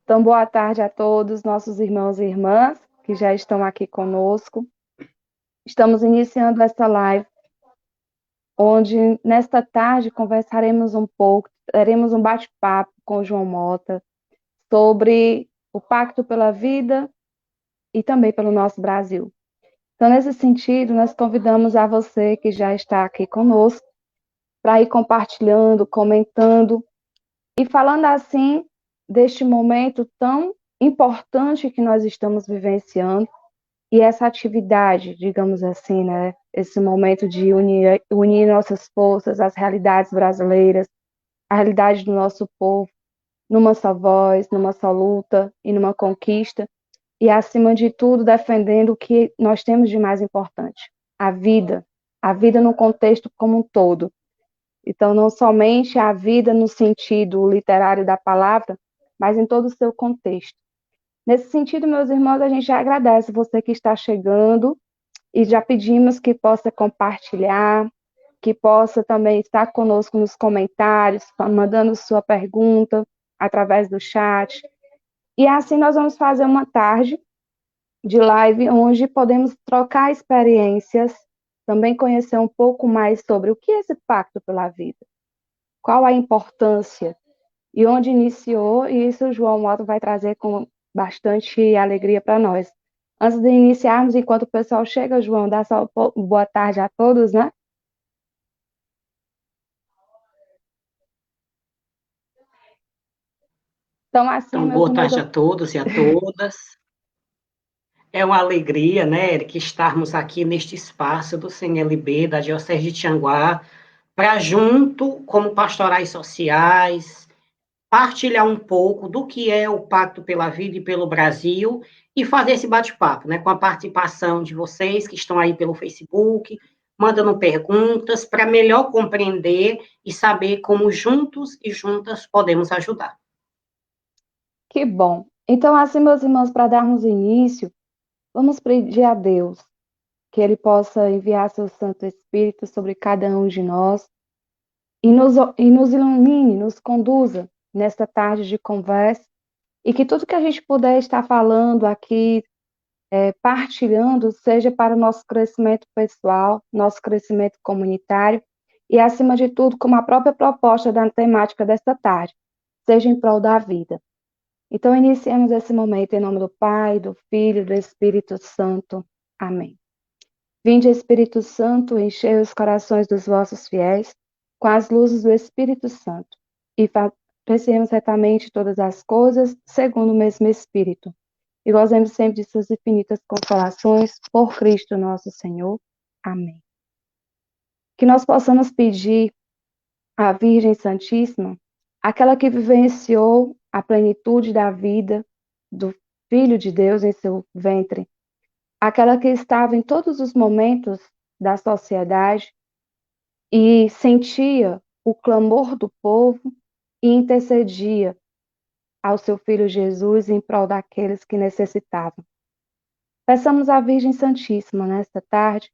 Então, boa tarde a todos, nossos irmãos e irmãs que já estão aqui conosco. Estamos iniciando esta live, onde nesta tarde conversaremos um pouco, teremos um bate-papo com João Mota sobre o Pacto pela Vida e também pelo nosso Brasil. Então, nesse sentido, nós convidamos a você que já está aqui conosco para ir compartilhando, comentando e falando assim deste momento tão importante que nós estamos vivenciando e essa atividade, digamos assim, né? Esse momento de unir nossas forças, as realidades brasileiras, a realidade do nosso povo, numa só voz, numa só luta e numa conquista, e acima de tudo defendendo o que nós temos de mais importante, a vida no contexto como um todo. Então, não somente a vida no sentido literário da palavra, mas em todo o seu contexto. Nesse sentido, meus irmãos, a gente já agradece você que está chegando e já pedimos que possa compartilhar, que possa também estar conosco nos comentários, mandando sua pergunta através do chat. E assim nós vamos fazer uma tarde de live onde podemos trocar experiências, também conhecer um pouco mais sobre o que é esse pacto pela vida, qual a importância e onde iniciou, e isso o João Mota vai trazer com bastante alegria para nós. Antes de iniciarmos, enquanto o pessoal chega, João, dá só boa tarde a todos, né? Então, assim, Então, meus boa irmãos, tarde a todos e a todas. É uma alegria, né, Eric, estarmos aqui neste espaço do CNLB, da Diocese de Tianguá, para junto, como pastorais sociais, partilhar um pouco do que é o Pacto pela Vida e pelo Brasil e fazer esse bate-papo, né, com a participação de vocês que estão aí pelo Facebook, mandando perguntas para melhor compreender e saber como juntos e juntas podemos ajudar. que bom. Então, assim, meus irmãos, para darmos início, vamos pedir a Deus que Ele possa enviar seu Santo Espírito sobre cada um de nós e nos ilumine, nos conduza nesta tarde de conversa e que tudo que a gente puder estar falando aqui, partilhando, seja para o nosso crescimento pessoal, nosso crescimento comunitário e, acima de tudo, como a própria proposta da temática desta tarde, seja em prol da vida. Então, iniciemos esse momento em nome do Pai, do Filho e do Espírito Santo. Amém. Vinde, Espírito Santo, enchei os corações dos vossos fiéis com as luzes do Espírito Santo e apreciemos retamente todas as coisas segundo o mesmo Espírito. E gozemos sempre de suas infinitas consolações por Cristo nosso Senhor. Amém. Que nós possamos pedir à Virgem Santíssima, aquela que vivenciou a plenitude da vida do Filho de Deus em seu ventre, aquela que estava em todos os momentos da sociedade e sentia o clamor do povo e intercedia ao seu Filho Jesus em prol daqueles que necessitavam. Peçamos à Virgem Santíssima, nesta tarde,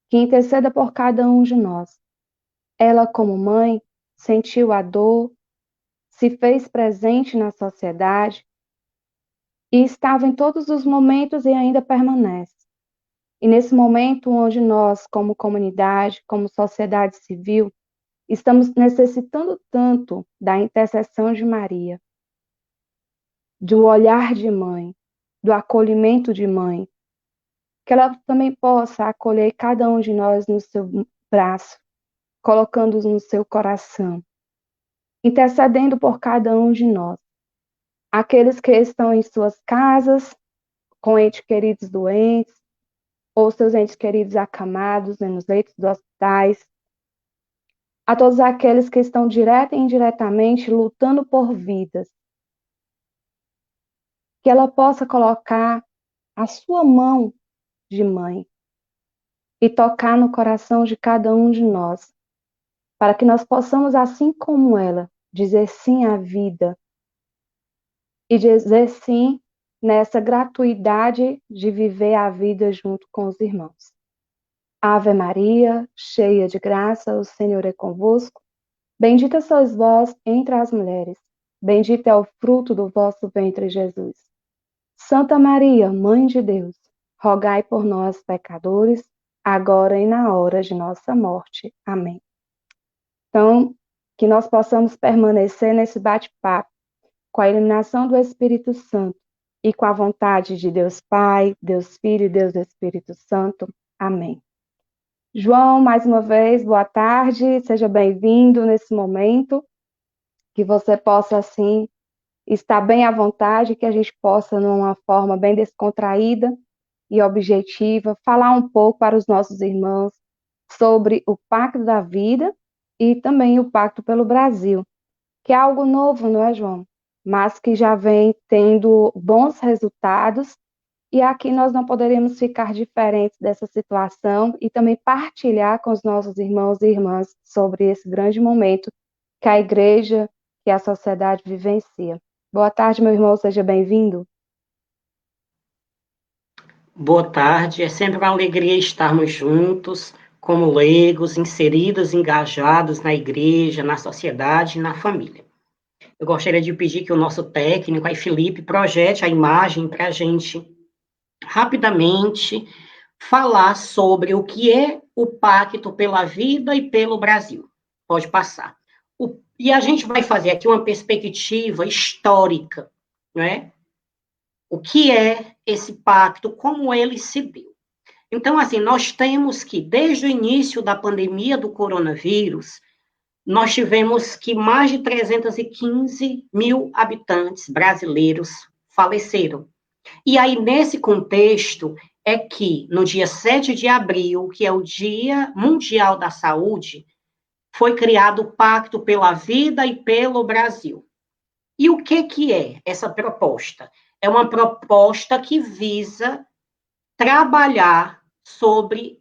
que interceda por cada um de nós. Ela, como mãe, sentiu a dor, se fez presente na sociedade e estava em todos os momentos e ainda permanece. E nesse momento onde nós, como comunidade, como sociedade civil, estamos necessitando tanto da intercessão de Maria, do olhar de mãe, do acolhimento de mãe, que ela também possa acolher cada um de nós no seu braço, colocando-os no seu coração, intercedendo por cada um de nós. Aqueles que estão em suas casas, com entes queridos doentes, ou seus entes queridos acamados nos leitos dos hospitais, a todos aqueles que estão direta e indiretamente lutando por vidas, que ela possa colocar a sua mão de mãe e tocar no coração de cada um de nós, para que nós possamos, assim como ela, dizer sim à vida e dizer sim nessa gratuidade de viver a vida junto com os irmãos. Ave Maria, cheia de graça, o Senhor é convosco. Bendita sois vós entre as mulheres. Bendito é o fruto do vosso ventre, Jesus. Santa Maria, Mãe de Deus, rogai por nós, pecadores, agora e na hora de nossa morte. Amém. Então, que nós possamos permanecer nesse bate-papo com a iluminação do Espírito Santo e com a vontade de Deus Pai, Deus Filho e Deus Espírito Santo. Amém. João, mais uma vez, boa tarde, seja bem-vindo nesse momento, que você possa, assim, estar bem à vontade, que a gente possa, numa forma bem descontraída e objetiva, falar um pouco para os nossos irmãos sobre o Pacto da Vida e também o Pacto pelo Brasil, que é algo novo, não é, João? Mas que já vem tendo bons resultados, e aqui nós não poderíamos ficar diferentes dessa situação e também partilhar com os nossos irmãos e irmãs sobre esse grande momento que a igreja, que a sociedade vivencia. Boa tarde, meu irmão, seja bem-vindo. Boa tarde, é sempre uma alegria estarmos juntos, como leigos, inseridos, engajados na igreja, na sociedade e na família. Eu gostaria de pedir que o nosso técnico, aí Felipe, projete a imagem para a gente rapidamente falar sobre o que é o Pacto pela Vida e pelo Brasil. Pode passar. E a gente vai fazer aqui uma perspectiva histórica, né? O que é esse pacto, como ele se deu. Então, assim, nós temos que, desde o início da pandemia do coronavírus, nós tivemos que mais de 315 mil habitantes brasileiros faleceram. E aí, nesse contexto, é que no dia 7 de abril, que é o Dia Mundial da Saúde, foi criado o Pacto pela Vida e pelo Brasil. E o que é essa proposta? É uma proposta que visa trabalhar sobre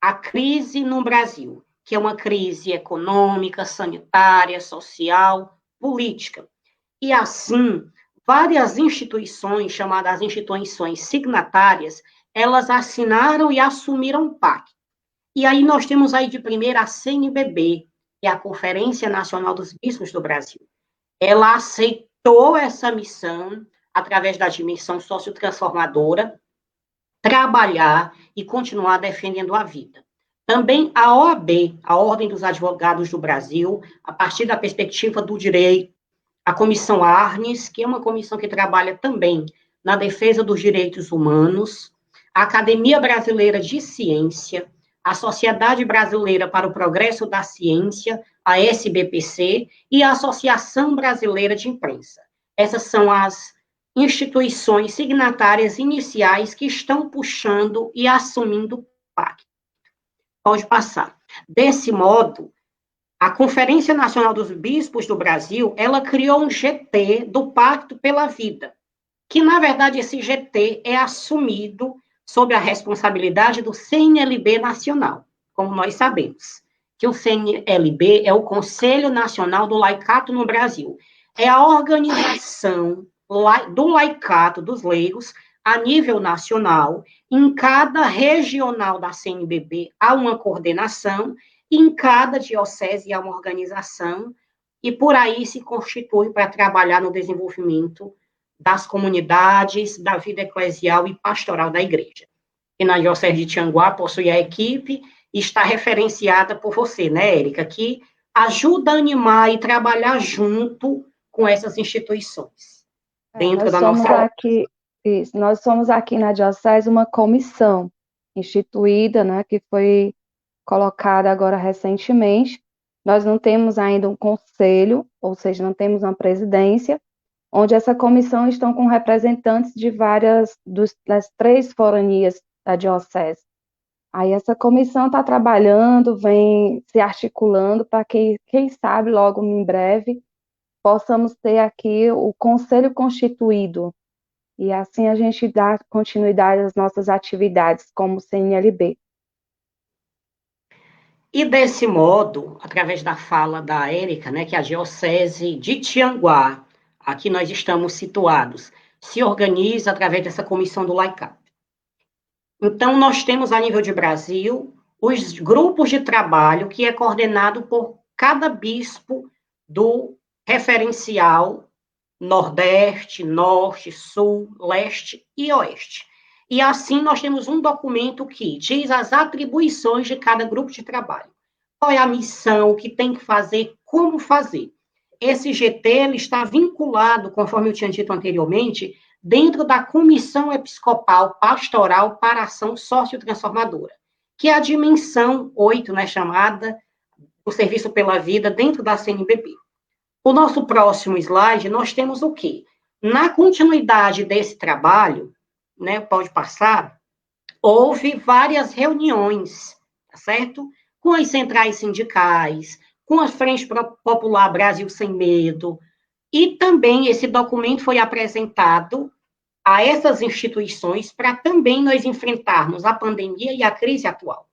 a crise no Brasil, que é uma crise econômica, sanitária, social, política. E assim, várias instituições, chamadas instituições signatárias, elas assinaram e assumiram o pacto. E aí nós temos aí de primeira a CNBB, que é a Conferência Nacional dos Bispos do Brasil. Ela aceitou essa missão através da dimensão sociotransformadora, trabalhar e continuar defendendo a vida. Também a OAB, a Ordem dos Advogados do Brasil, a partir da perspectiva do direito, a Comissão Arnes, que é uma comissão que trabalha também na defesa dos direitos humanos, a Academia Brasileira de Ciência, a Sociedade Brasileira para o Progresso da Ciência, a SBPC, e a Associação Brasileira de Imprensa. Essas são as instituições signatárias iniciais que estão puxando e assumindo o pacto. Pode passar. Desse modo, a Conferência Nacional dos Bispos do Brasil, ela criou um GT do Pacto pela Vida, que, na verdade, esse GT é assumido sob a responsabilidade do CNLB Nacional, como nós sabemos, que o CNLB é o Conselho Nacional do Laicato no Brasil. É a organização do laicato dos leigos a nível nacional. Em cada regional da CNBB há uma coordenação, em cada diocese há uma organização, e por aí se constitui para trabalhar no desenvolvimento das comunidades, da vida eclesial e pastoral da igreja. E na diocese de Tianguá possui a equipe, e está referenciada por você, né, Érica, que ajuda a animar e trabalhar junto com essas instituições. Dentro da nossa... Nós somos aqui na Diocese uma comissão instituída, né, que foi colocada agora recentemente. Nós não temos ainda um conselho, ou seja, não temos uma presidência, onde essa comissão estão com representantes de das 3 foranias da Diocese. Aí essa comissão está trabalhando, vem se articulando para que, quem sabe, logo em breve, possamos ter aqui o Conselho Constituído, e assim a gente dá continuidade às nossas atividades como CNLB. E desse modo, através da fala da Érica, né, que a Diocese de Tianguá, aqui nós estamos situados, se organiza através dessa comissão do laicato. Então, nós temos a nível de Brasil os grupos de trabalho que é coordenado por cada bispo do referencial Nordeste, Norte, Sul, Leste e Oeste. E assim nós temos um documento que diz as atribuições de cada grupo de trabalho. Qual é a missão, o que tem que fazer, como fazer. Esse GT ele está vinculado, conforme eu tinha dito anteriormente, dentro da Comissão Episcopal Pastoral para Ação Sociotransformadora, que é a dimensão 8, né, chamada do Serviço pela Vida dentro da CNBB. O nosso próximo slide, nós temos o quê? Na continuidade desse trabalho, né, pode passar, houve várias reuniões, tá certo? Com as centrais sindicais, com a Frente Popular Brasil Sem Medo, e também esse documento foi apresentado a essas instituições para também nós enfrentarmos a pandemia e a crise atual.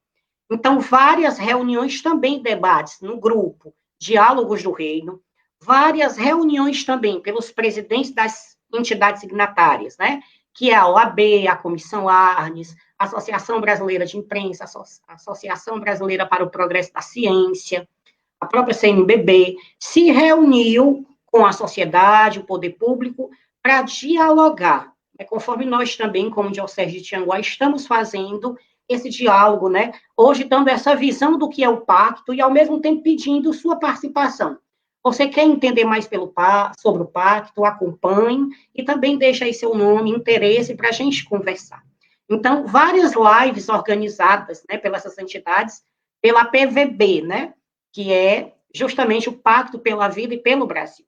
Então, várias reuniões também, debates no grupo, Diálogos do Reino, várias reuniões também pelos presidentes das entidades signatárias, né? Que é a OAB, a Comissão Arnes, a Associação Brasileira de Imprensa, a Associação Brasileira para o Progresso da Ciência, a própria CNBB, se reuniu com a sociedade, o poder público, para dialogar, né? Conforme nós também, como Diocese de Tianguá, estamos fazendo esse diálogo, né? Hoje dando essa visão do que é o pacto e, ao mesmo tempo, pedindo sua participação. Você quer entender mais sobre o pacto, acompanhe e também deixa aí seu nome, interesse para a gente conversar. Então, várias lives organizadas, né, pelas entidades, pela PVB, né, que é justamente o Pacto pela Vida e pelo Brasil.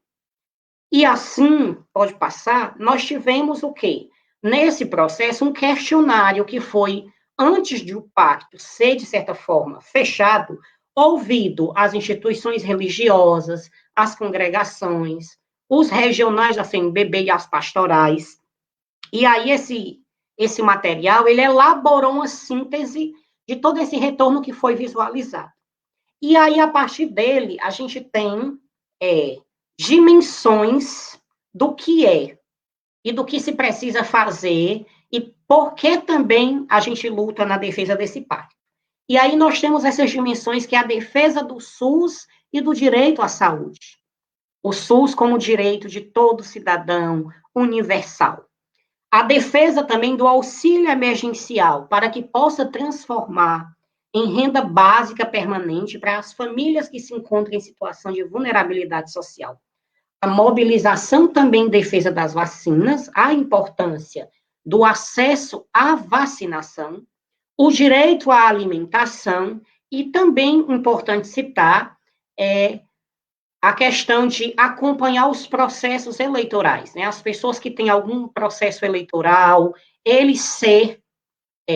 E assim, pode passar, nós tivemos o quê? Nesse processo, um questionário que foi, antes de o pacto ser, de certa forma, fechado, ouvido as instituições religiosas, as congregações, os regionais da CNBB e as pastorais. E aí esse material, ele elaborou uma síntese de todo esse retorno que foi visualizado. E aí, a partir dele, a gente tem dimensões do que é e do que se precisa fazer e por que também a gente luta na defesa desse pacto. E aí nós temos essas dimensões que é a defesa do SUS e do direito à saúde. O SUS como direito de todo cidadão universal. A defesa também do auxílio emergencial, para que possa transformar em renda básica permanente para as famílias que se encontram em situação de vulnerabilidade social. A mobilização também em defesa das vacinas, a importância do acesso à vacinação, o direito à alimentação e também, importante citar, a questão de acompanhar os processos eleitorais, né? As pessoas que têm algum processo eleitoral, ele ser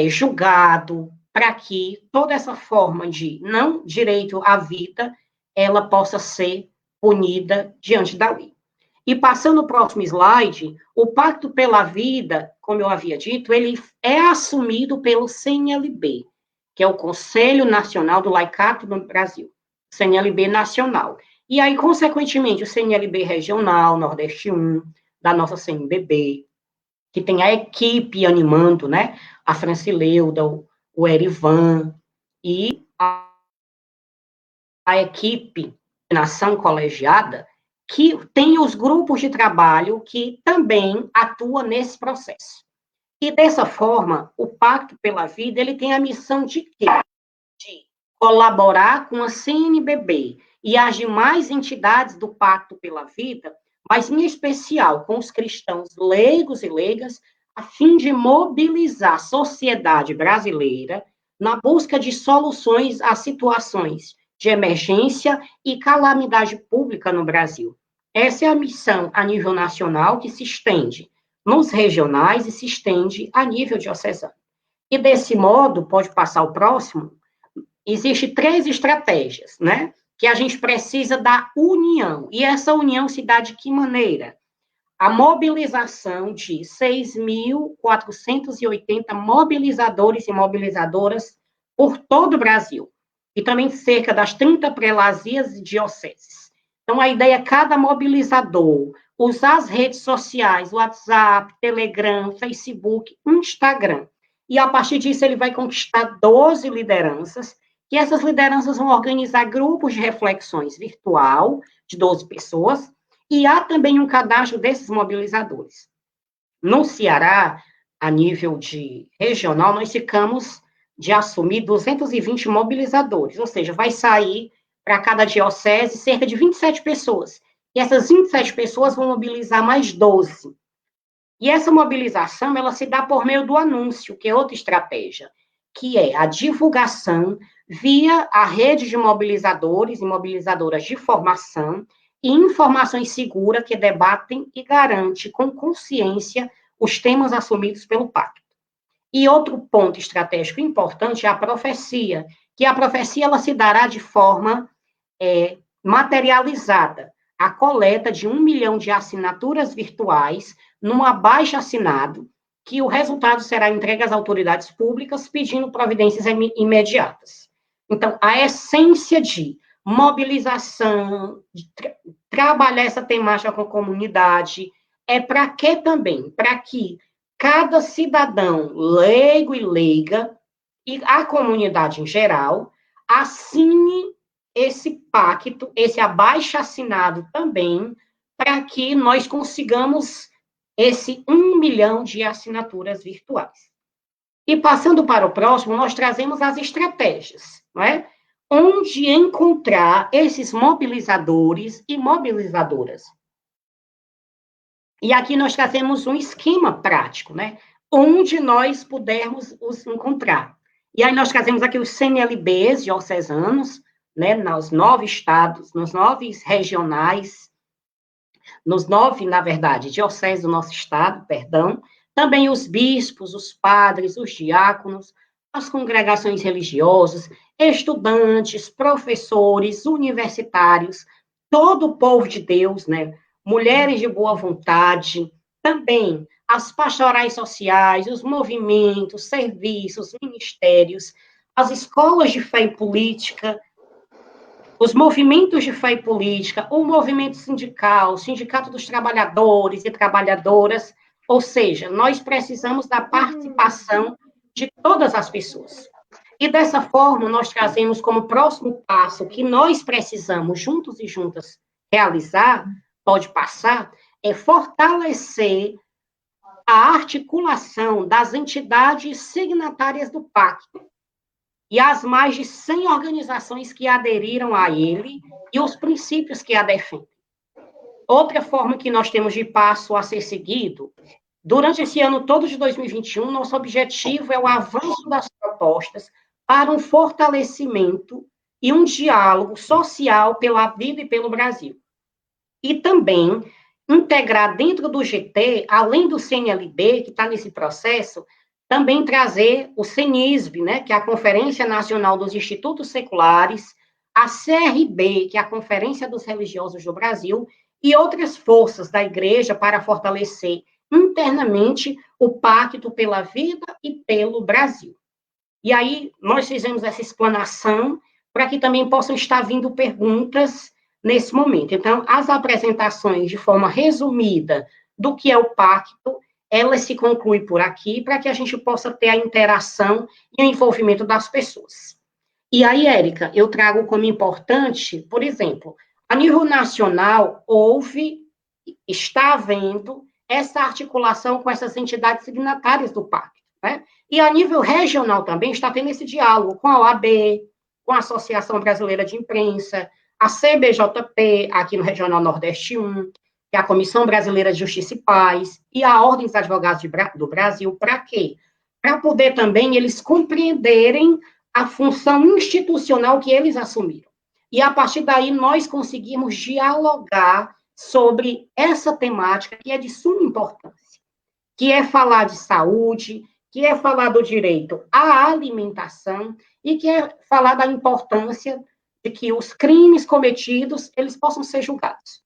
julgado para que toda essa forma de não direito à vida, ela possa ser punida diante da lei. E passando o próximo slide, o Pacto pela Vida, como eu havia dito, ele é assumido pelo CNLB, que é o Conselho Nacional do Laicato no Brasil, CNLB Nacional. E aí, consequentemente, o CNLB Regional, Nordeste 1, da nossa CNBB, que tem a equipe animando, né? A Francileuda, o Erivan e a equipe de nação colegiada, que tem os grupos de trabalho que também atuam nesse processo. E dessa forma, o Pacto pela Vida, ele tem a missão de quê? De colaborar com a CNBB e as demais entidades do Pacto pela Vida, mas em especial com os cristãos leigos e leigas, a fim de mobilizar a sociedade brasileira na busca de soluções a situações de emergência e calamidade pública no Brasil. Essa é a missão a nível nacional que se estende nos regionais e se estende a nível diocesano. E desse modo, pode passar o próximo, existem 3 estratégias, né? Que a gente precisa da união. E essa união se dá de que maneira? A mobilização de 6.480 mobilizadores e mobilizadoras por todo o Brasil. E também cerca das 30 prelazias e dioceses. Então, a ideia é cada mobilizador usar as redes sociais, WhatsApp, Telegram, Facebook, Instagram. E, a partir disso, ele vai conquistar 12 lideranças, e essas lideranças vão organizar grupos de reflexões virtual, de 12 pessoas, e há também um cadastro desses mobilizadores. No Ceará, a nível de regional, nós ficamos de assumir 220 mobilizadores, ou seja, vai sair para cada diocese cerca de 27 pessoas. E essas 27 pessoas vão mobilizar mais 12. E essa mobilização, ela se dá por meio do anúncio, que é outra estratégia, que é a divulgação via a rede de mobilizadores e mobilizadoras de formação e informações seguras que debatem e garantem com consciência os temas assumidos pelo pacto. E outro ponto estratégico importante é a profecia, que a profecia ela se dará de forma materializada, a coleta de 1 milhão de assinaturas virtuais num abaixo-assinado, que o resultado será entregue às autoridades públicas pedindo providências imediatas. Então, a essência de mobilização, de trabalhar essa temática com a comunidade, é para quê também? Para que cada cidadão leigo e leiga, e a comunidade em geral, assine esse pacto, esse abaixo-assinado também, para que nós consigamos esse 1 milhão de assinaturas virtuais. E passando para o próximo, nós trazemos as estratégias, não é? Onde encontrar esses mobilizadores e mobilizadoras. E aqui nós trazemos um esquema prático, né? Onde nós pudermos os encontrar. E aí nós trazemos aqui os CNLBs diocesanos, né, nos 9 estados, nos 9 regionais, nos 9, na verdade, dioceses do nosso estado, perdão, também os bispos, os padres, os diáconos, as congregações religiosas, estudantes, professores, universitários, todo o povo de Deus, né, mulheres de boa vontade, também as pastorais sociais, os movimentos, serviços, ministérios, as escolas de fé e política, os movimentos de fé e política, o movimento sindical, o Sindicato dos Trabalhadores e Trabalhadoras, ou seja, nós precisamos da participação de todas as pessoas. E dessa forma, nós trazemos como próximo passo que nós precisamos, juntos e juntas, realizar, pode passar, é fortalecer a articulação das entidades signatárias do pacto, e as mais de 100 organizações que aderiram a ele e os princípios que a defendem. Outra forma que nós temos de passo a ser seguido, durante esse ano todo de 2021, nosso objetivo é o avanço das propostas para um fortalecimento e um diálogo social pela vida e pelo Brasil. E também integrar dentro do GT, além do CNLB, que está nesse processo, também trazer o CENISB, né, que é a Conferência Nacional dos Institutos Seculares, a CRB, que é a Conferência dos Religiosos do Brasil, e outras forças da Igreja para fortalecer internamente o pacto pela vida e pelo Brasil. E aí, nós fizemos essa explanação para que também possam estar vindo perguntas nesse momento. Então, as apresentações de forma resumida do que é o pacto, elas se concluem por aqui, para que a gente possa ter a interação e o envolvimento das pessoas. E aí, Érica, eu trago como importante, por exemplo, a nível nacional, está havendo essa articulação com essas entidades signatárias do pacto, né? E a nível regional também está tendo esse diálogo com a OAB, com a Associação Brasileira de Imprensa, a CBJP, aqui no Regional Nordeste 1, que é a Comissão Brasileira de Justiça e Paz, e a Ordem dos Advogados do Brasil, para quê? Para poder também eles compreenderem a função institucional que eles assumiram. E, a partir daí, nós conseguimos dialogar sobre essa temática que é de suma importância, que é falar de saúde, que é falar do direito à alimentação e que é falar da importância de que os crimes cometidos, eles possam ser julgados,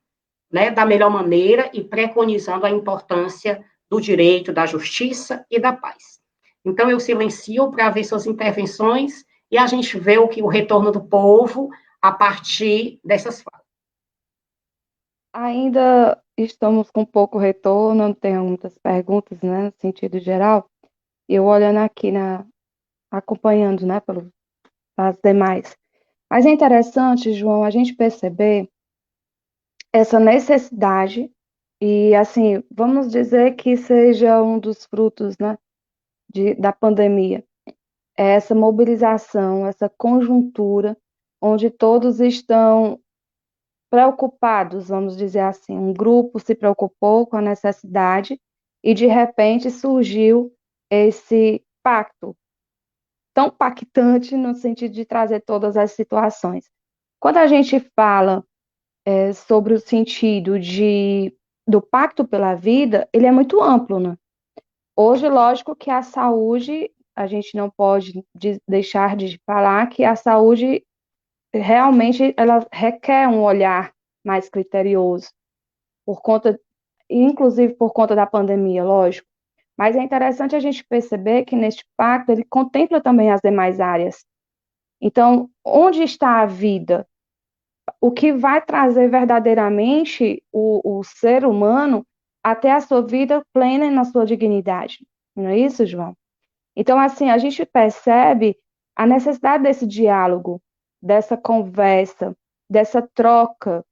né, da melhor maneira e preconizando a importância do direito, da justiça e da paz. Então, eu silencio para ver suas intervenções e a gente vê o retorno do povo a partir dessas falas. Ainda estamos com pouco retorno, não tenho muitas perguntas, né, no sentido geral. Eu olhando aqui, acompanhando, né, as demais. Mas é interessante, João, a gente perceber essa necessidade, e assim, vamos dizer que seja um dos frutos, né, da pandemia, é essa mobilização, essa conjuntura, onde todos estão preocupados, vamos dizer assim. Um grupo se preocupou com a necessidade e, de repente, surgiu esse pacto, tão pactante no sentido de trazer todas as situações. Quando a gente fala sobre o sentido do pacto pela vida, ele é muito amplo, né? Hoje, lógico que a saúde, a gente não pode deixar de falar que a saúde realmente ela requer um olhar mais criterioso, por conta, inclusive por conta da pandemia, lógico. Mas é interessante a gente perceber que neste pacto ele contempla também as demais áreas. Então, onde está a vida? O que vai trazer verdadeiramente o ser humano até a sua vida plena e na sua dignidade. Não é isso, João? Então, assim, a gente percebe a necessidade desse diálogo, dessa conversa, dessa troca,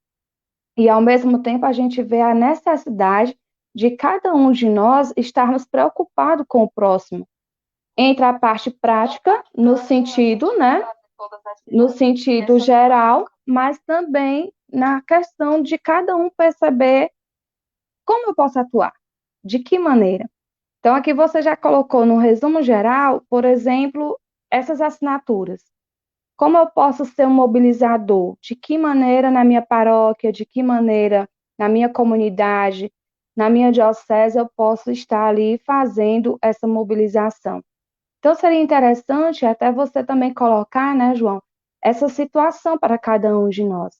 e ao mesmo tempo a gente vê a necessidade de cada um de nós estarmos preocupados com o próximo, entre a parte prática, no sentido, né, no sentido geral, mas também na questão de cada um perceber como eu posso atuar, de que maneira. Então, aqui você já colocou no resumo geral, por exemplo, essas assinaturas. Como eu posso ser um mobilizador? De que maneira na minha paróquia, de que maneira na minha comunidade, na minha diocese eu posso estar ali fazendo essa mobilização? Então, seria interessante até você também colocar, né, João, essa situação para cada um de nós.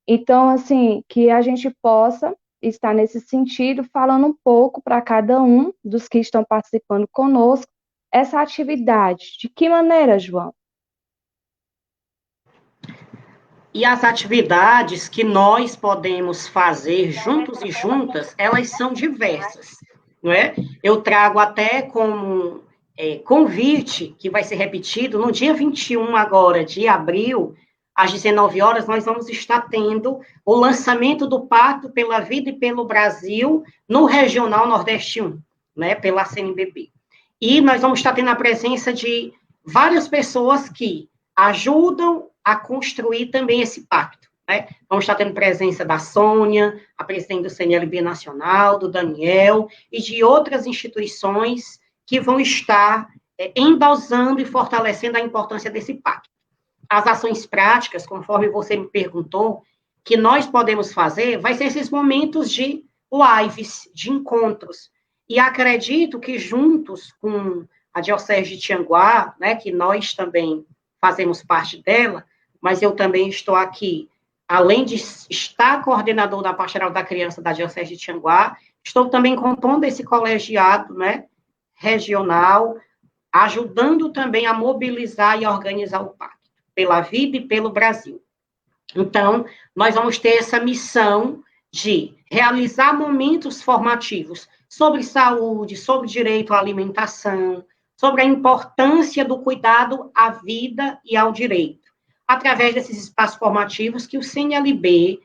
Então, assim, que a gente possa estar nesse sentido, falando um pouco para cada um dos que estão participando conosco, essa atividade. De que maneira, João? E as atividades que nós podemos fazer juntos e juntas, elas são diversas, não é? Eu trago até como convite, que vai ser repetido, no dia 21 agora de abril, às 19 horas, nós vamos estar tendo o lançamento do Pacto pela Vida e pelo Brasil no Regional Nordeste 1, né, pela CNBB. E nós vamos estar tendo a presença de várias pessoas que ajudam a construir também esse pacto. Né? Vamos estar tendo presença da Sônia, a presidente do CNLB Nacional, do Daniel, e de outras instituições que vão estar endosando e fortalecendo a importância desse pacto. As ações práticas, conforme você me perguntou, que nós podemos fazer, vai ser esses momentos de lives, de encontros. E acredito que juntos com a Diocese de Tianguá, né, que nós também fazemos parte dela, mas eu também estou aqui, além de estar coordenador da Pastoral da Criança da Diocese de Tianguá, estou também compondo esse colegiado, né, regional, ajudando também a mobilizar e organizar o pacto pela vida e pelo Brasil. Então, nós vamos ter essa missão de realizar momentos formativos sobre saúde, sobre direito à alimentação, sobre a importância do cuidado à vida e ao direito, através desses espaços formativos que o CNLB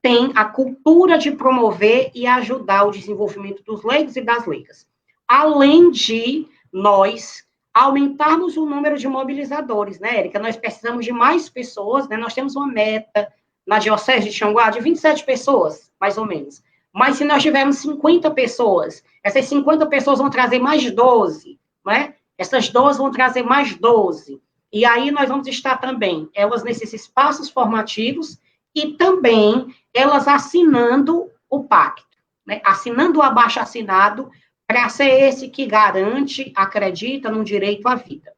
tem a cultura de promover e ajudar o desenvolvimento dos leigos e das leigas. Além de nós aumentarmos o número de mobilizadores, né, Érica? Nós precisamos de mais pessoas, né? Nós temos uma meta na Diocese de Tianguá de 27 pessoas, mais ou menos. Mas se nós tivermos 50 pessoas, essas 50 pessoas vão trazer mais 12, né? Essas 12 vão trazer mais 12. E aí nós vamos estar também, elas nesses espaços formativos e também elas assinando o pacto, né? Assinando o abaixo-assinado para ser esse que garante, acredita no direito à vida.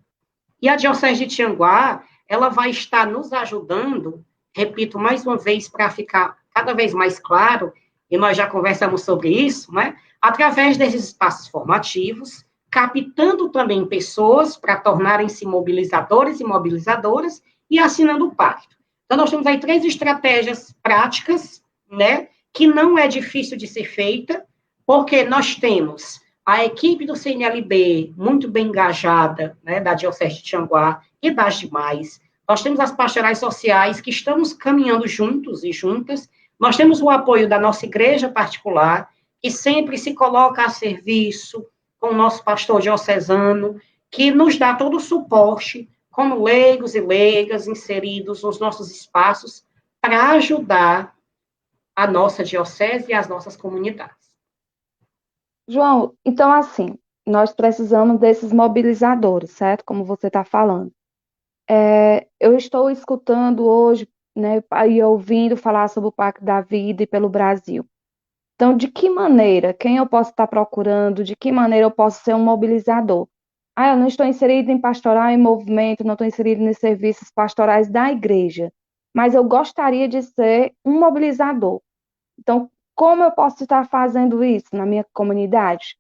E a Diocese de Tianguá, ela vai estar nos ajudando, repito mais uma vez para ficar cada vez mais claro, e nós já conversamos sobre isso, né? Através desses espaços formativos, captando também pessoas para tornarem-se mobilizadores e mobilizadoras e assinando o pacto. Então, nós temos aí 3 estratégias práticas, né, que não é difícil de ser feita, porque nós temos a equipe do CNLB muito bem engajada, né, da Diocese de Tianguá e das demais. Nós temos as pastorais sociais que estamos caminhando juntos e juntas, Nós temos o apoio da nossa igreja particular, que sempre se coloca a serviço com o nosso pastor diocesano, que nos dá todo o suporte, como leigos e leigas inseridos nos nossos espaços, para ajudar a nossa diocese e as nossas comunidades. João, então assim, nós precisamos desses mobilizadores, certo? Como você está falando. Eu estou escutando hoje, né, e ouvindo falar sobre o Pacto da Vida e pelo Brasil. Então, de que maneira, quem eu posso estar procurando, de que maneira eu posso ser um mobilizador? Ah, eu não estou inserido em pastoral, em movimento, não estou inserido nos serviços pastorais da igreja, mas eu gostaria de ser um mobilizador. Então, como eu posso estar fazendo isso na minha comunidade?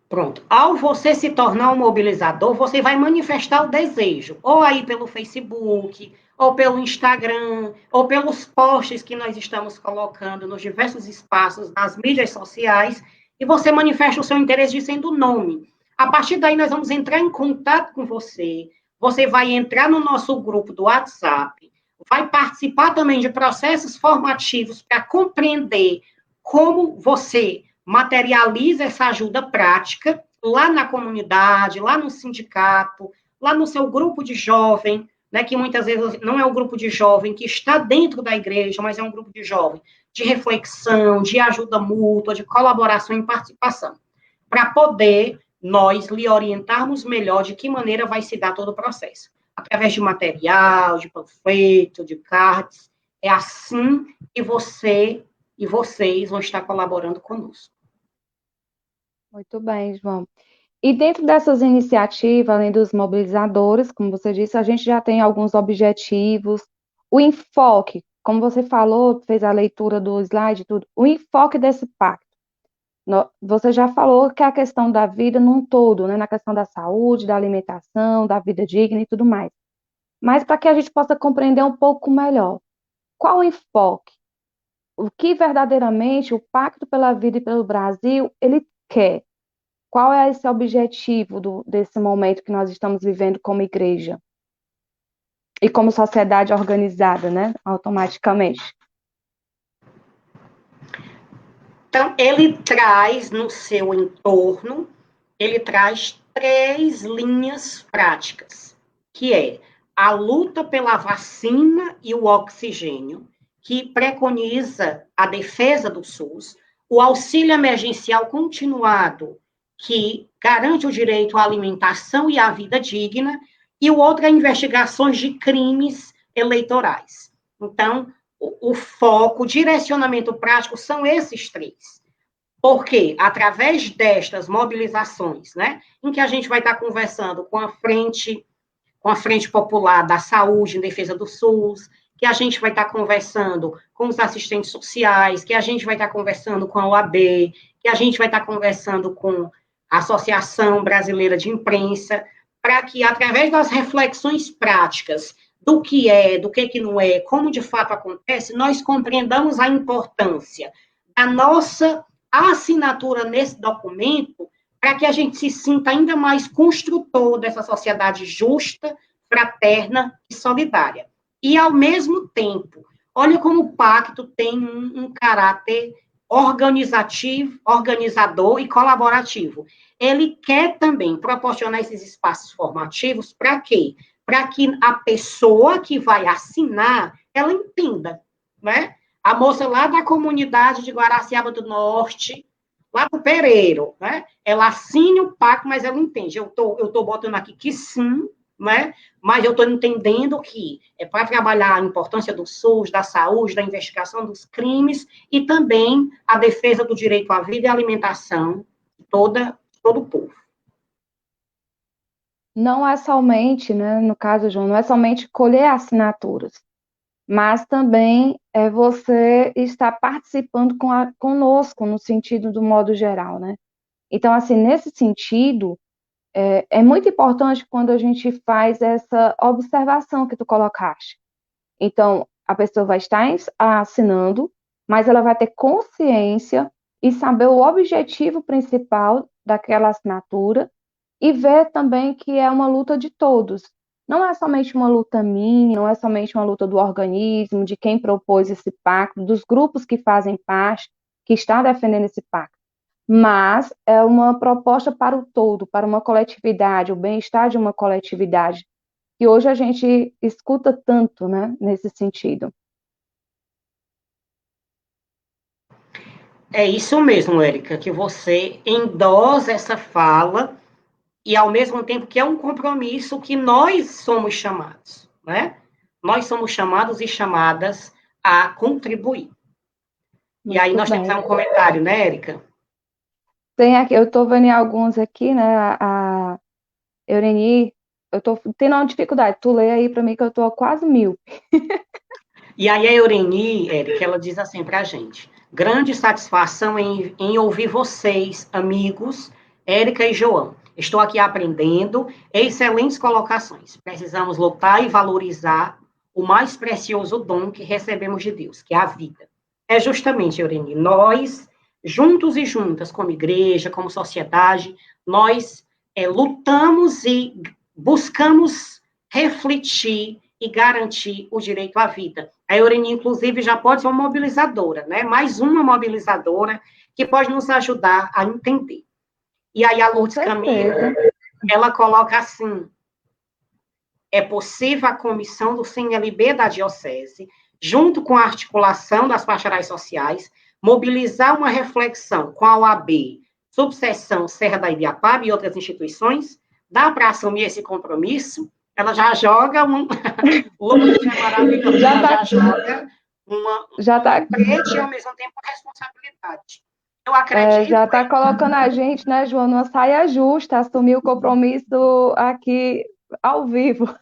Pronto. Ao você se tornar um mobilizador, você vai manifestar o desejo, ou aí pelo Facebook, ou pelo Instagram, ou pelos posts que nós estamos colocando nos diversos espaços das mídias sociais, e você manifesta o seu interesse dizendo o nome. A partir daí, nós vamos entrar em contato com você. Você vai entrar no nosso grupo do WhatsApp, vai participar também de processos formativos para compreender como você materializa essa ajuda prática lá na comunidade, lá no sindicato, lá no seu grupo de jovem, né, que muitas vezes não é um grupo de jovem que está dentro da igreja, mas é um grupo de jovem de reflexão, de ajuda mútua, de colaboração e participação, para poder nós lhe orientarmos melhor de que maneira vai se dar todo o processo. Através de material, de panfleto, de cards. É assim que você e vocês vão estar colaborando conosco. Muito bem, João. E dentro dessas iniciativas, além dos mobilizadores, como você disse, a gente já tem alguns objetivos. O enfoque, como você falou, fez a leitura do slide, tudo, o enfoque desse pacto. Você já falou que é a questão da vida num todo, né? Na questão da saúde, da alimentação, da vida digna e tudo mais. Mas para que a gente possa compreender um pouco melhor, qual o enfoque? O que verdadeiramente o Pacto pela Vida e pelo Brasil ele quer? Qual é esse objetivo desse momento que nós estamos vivendo como igreja e como sociedade organizada, né? Automaticamente. Então, ele traz no seu entorno, ele traz 3 linhas práticas, que é a luta pela vacina e o oxigênio, que preconiza a defesa do SUS, o auxílio emergencial continuado, que garante o direito à alimentação e à vida digna, e o outro é investigações de crimes eleitorais. Então, o foco, o direcionamento prático são esses 3. Porque, através destas mobilizações, né, em que a gente vai estar conversando com a Frente Popular da Saúde em defesa do SUS, que a gente vai estar conversando com os assistentes sociais, que a gente vai estar conversando com a OAB, que a gente vai estar conversando com a Associação Brasileira de Imprensa, para que, através das reflexões práticas do que é, do que não é, como de fato acontece, nós compreendamos a importância da nossa assinatura nesse documento para que a gente se sinta ainda mais construtor dessa sociedade justa, fraterna e solidária. E, ao mesmo tempo, olha como o pacto tem um caráter organizativo, organizador e colaborativo. Ele quer também proporcionar esses espaços formativos para quê? Para que a pessoa que vai assinar, ela entenda, né? A moça lá da comunidade de Guaraciaba do Norte, lá do Pereiro, né? Ela assine o pacto, mas ela entende. Eu tô botando aqui que sim, né? Mas eu estou entendendo que é para trabalhar a importância do SUS, da saúde, da investigação dos crimes e também a defesa do direito à vida e à alimentação de todo o povo. Não é somente, né, no caso, João, não é somente colher assinaturas, mas também é você estar participando conosco, no sentido do modo geral, né? Então, assim, nesse sentido, é muito importante quando a gente faz essa observação que tu colocaste. Então, a pessoa vai estar assinando, mas ela vai ter consciência e saber o objetivo principal daquela assinatura e ver também que é uma luta de todos. não é somente uma luta minha, não é somente uma luta do organismo, de quem propôs esse pacto, dos grupos que fazem parte, que está defendendo esse pacto, mas é uma proposta para o todo, para uma coletividade, o bem-estar de uma coletividade, que hoje a gente escuta tanto, né, nesse sentido. É isso mesmo, Érica, que você endossa essa fala e, ao mesmo tempo, que é um compromisso que nós somos chamados, né? Nós somos chamados e chamadas a contribuir. E aí Muito nós temos bem. um comentário, né, Érica? Tem aqui, eu estou vendo alguns aqui, né, a Eureni, eu estou tendo uma dificuldade, tu lê aí para mim que eu estou quase 1000. E aí a Eureni, Érica, ela diz assim para a gente: grande satisfação em ouvir vocês, amigos, Érica e João. Estou aqui aprendendo, excelentes colocações. Precisamos lutar e valorizar o mais precioso dom que recebemos de Deus, que é a vida. É justamente, Eureni, nós, juntos e juntas, como igreja, como sociedade, nós lutamos e buscamos refletir e garantir o direito à vida. A Eureni, inclusive, já pode ser uma mobilizadora, né? Mais uma mobilizadora que pode nos ajudar a entender. E aí a Com Lourdes Camilo, certeza. ela coloca assim: é possível a comissão do CNLB da Diocese, junto com a articulação das pastorais sociais, mobilizar uma reflexão com a OAB, subseção Serra da Ibiapaba e outras instituições? Dá para assumir esse compromisso? Ela já joga um. Lourdes é maravilhosa, Já ela está já joga já um tá, lembrete e, ao mesmo tempo, responsabilidade. Eu acredito. já tá colocando a gente, né, João, numa saia justa, assumir o compromisso aqui ao vivo.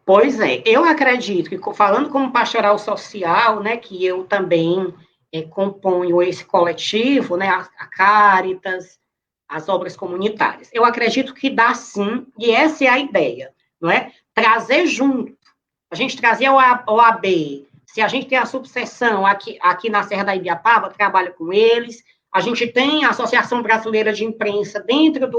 Pois é, eu acredito que, falando como pastoral social, né, que eu também componho esse coletivo, né, a Caritas, as obras comunitárias, eu acredito que dá sim, e essa é a ideia, não é? Trazer junto, a gente trazer o OAB, se a gente tem a subseção aqui na Serra da Ibiapaba, trabalha com eles, a gente tem a Associação Brasileira de Imprensa dentro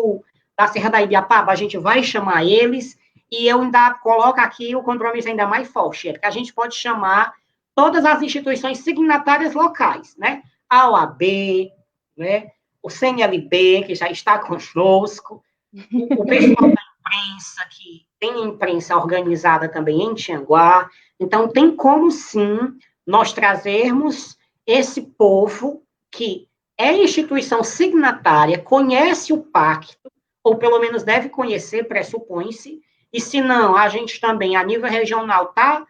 da Serra da Ibiapaba, a gente vai chamar eles, e eu ainda coloco aqui o compromisso ainda mais forte, é que a gente pode chamar todas as instituições signatárias locais, né? A OAB, né? O CNLB, que já está conosco, o pessoal da imprensa, que tem imprensa organizada também em Tianguá. Então, tem como, sim, nós trazermos esse povo que é instituição signatária, conhece o pacto, ou pelo menos deve conhecer, pressupõe-se, e se não, a gente também, a nível regional, está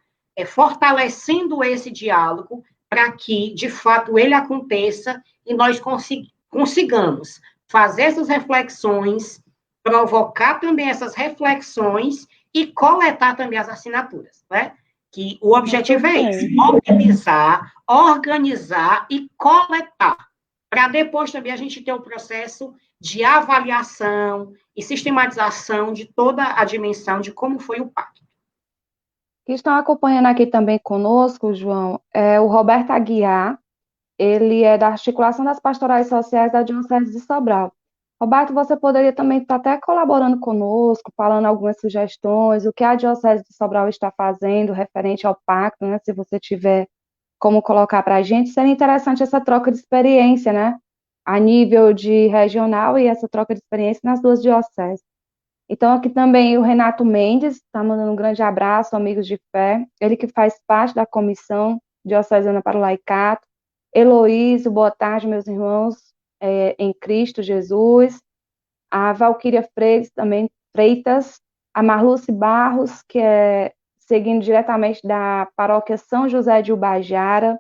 fortalecendo esse diálogo para que, de fato, ele aconteça e nós consigamos fazer essas reflexões, provocar também essas reflexões e coletar também as assinaturas, né? Que o Muito objetivo é esse: bem. mobilizar, organizar e coletar, para depois também a gente ter o processo de avaliação e sistematização de toda a dimensão de como foi o pacto. Que estão acompanhando aqui também conosco, João, é o Roberto Aguiar, ele é da articulação das pastorais sociais da Diocese de Sobral. Roberto, você poderia também estar até colaborando conosco, falando algumas sugestões, o que a Diocese de Sobral está fazendo referente ao pacto, né? Se você tiver como colocar para a gente, seria interessante essa troca de experiência, né? A nível de regional e essa troca de experiência nas duas dioceses. Então, aqui também o Renato Mendes está mandando um grande abraço, amigos de fé. Ele que faz parte da comissão diocesana para o laicato. Heloísio, boa tarde, meus irmãos, em Cristo Jesus. A Valquíria Freitas, também, Freitas. A Marluce Barros, que é seguindo diretamente da paróquia São José de Ubajara.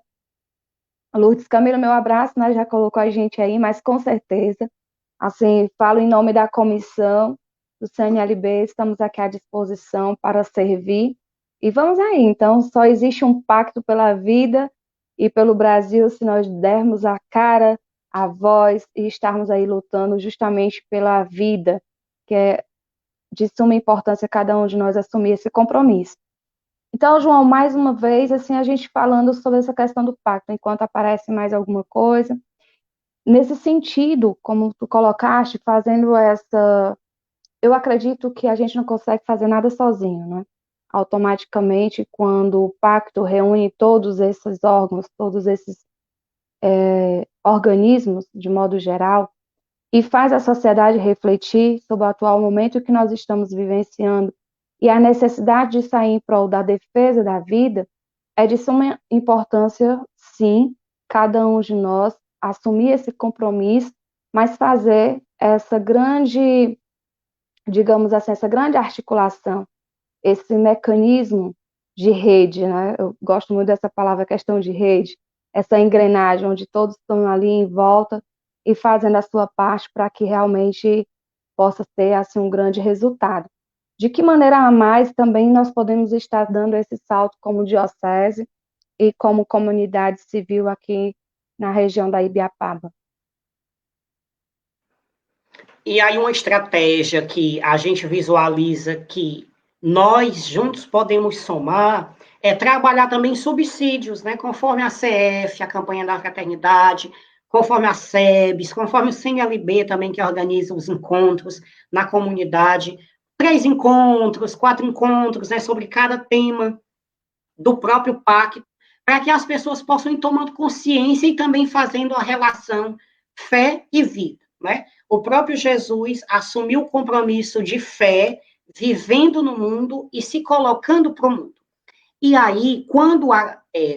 Lourdes Camilo, meu abraço, né? Já colocou a gente aí, mas com certeza. Assim, falo em nome da comissão do CNLB, estamos aqui à disposição para servir. E vamos aí, então, só existe um pacto pela vida e pelo Brasil se nós dermos a cara, a voz e estarmos aí lutando justamente pela vida, que é de suma importância cada um de nós assumir esse compromisso. Então, João, mais uma vez, assim, a gente falando sobre essa questão do pacto, enquanto aparece mais alguma coisa. Nesse sentido, como tu colocaste, fazendo essa. eu acredito que a gente não consegue fazer nada sozinho, né? Automaticamente, quando o pacto reúne todos esses órgãos, todos esses organismos, de modo geral, e faz a sociedade refletir sobre o atual momento que nós estamos vivenciando e a necessidade de sair em prol da defesa da vida, é de suma importância, sim, cada um de nós assumir esse compromisso, mas fazer essa grande, digamos assim, essa grande articulação, esse mecanismo de rede, né? Eu gosto muito dessa palavra, questão de rede, essa engrenagem onde todos estão ali em volta e fazendo a sua parte para que realmente possa ter assim um grande resultado. De que maneira a mais também nós podemos estar dando esse salto como diocese e como comunidade civil aqui na região da Ibiapaba? E aí uma estratégia que a gente visualiza que nós juntos podemos somar é trabalhar também subsídios, né, conforme a CF, a campanha da fraternidade, conforme a SEBS, conforme o CNLB também que organiza os encontros na comunidade, 3 encontros, 4 encontros, né, sobre cada tema do próprio pacto, para que as pessoas possam ir tomando consciência e também fazendo a relação fé e vida, né? O próprio Jesus assumiu o compromisso de fé, vivendo no mundo e se colocando para o mundo. E aí, quando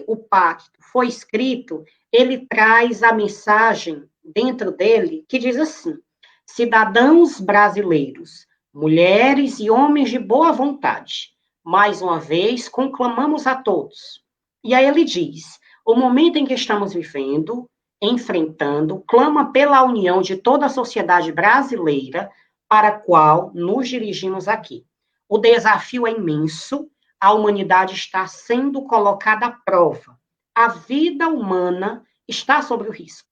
o pacto foi escrito, ele traz a mensagem dentro dele que diz assim: cidadãos brasileiros, mulheres e homens de boa vontade, mais uma vez conclamamos a todos. E aí ele diz: o momento em que estamos vivendo, enfrentando, clama pela união de toda a sociedade brasileira para a qual nos dirigimos aqui. O desafio é imenso, a humanidade está sendo colocada à prova. A vida humana está sob o risco.